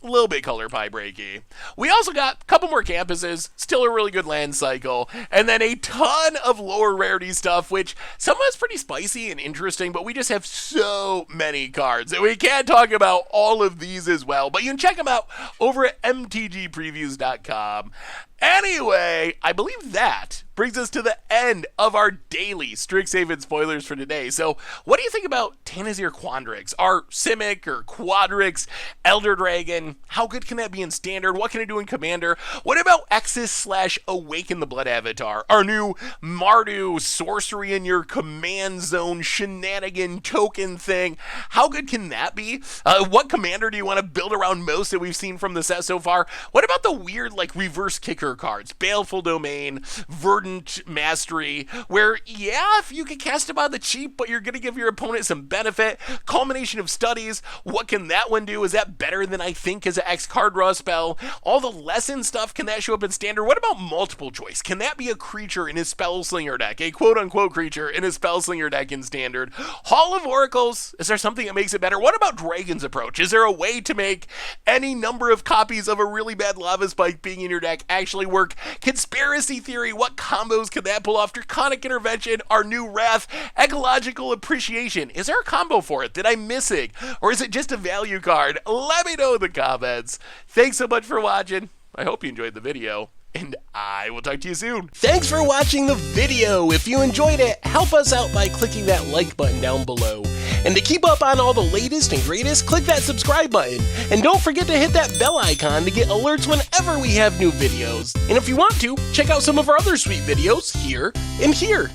a little bit color pie breaky. We also got a couple more campuses, still a really good land cycle, and then a ton of lower rarity stuff, which some of it's pretty spicy and interesting, but we just have so many cards that we can't talk about all of these as well. But you can check them out over at MTGPreviews.com. Anyway, I believe that brings us to the end of our daily Strixhaven spoilers for today. So, what do you think about Tanazir Quandrix, our Simic or Quandrix Elder Dragon? How good can that be in Standard? What can it do in Commander? What about Extus/Awaken the Blood Avatar, our new Mardu sorcery in your command zone shenanigan token thing? How good can that be? What Commander do you want to build around most that we've seen from the set so far? What about the weird, like, reverse kicker cards? Baleful Domain, Verdant Mastery, where, yeah, if you can cast them on the cheap, but you're going to give your opponent some benefit. Culmination of Studies, what can that one do? Is that better than I think as an X card draw spell? All the lesson stuff, can that show up in Standard? What about multiple choice? Can that be a creature in his Spellslinger deck? A quote-unquote creature in his Spellslinger deck in Standard? Hall of Oracles, is there something that makes it better? What about Dragon's Approach? Is there a way to make any number of copies of a really bad Lava Spike being in your deck actually work? Conspiracy Theory, what combos can that pull off? Draconic Intervention, our new Wrath, Ecological Appreciation. Is there a combo for it? Did I miss it? Or is it just a value card? Let me know in the comments. Thanks so much for watching. I hope you enjoyed the video, and I will talk to you soon. Thanks for watching the video. If you enjoyed it, help us out by clicking that like button down below. And to keep up on all the latest and greatest, click that subscribe button. And don't forget to hit that bell icon to get alerts whenever we have new videos. And if you want to, check out some of our other sweet videos here and here.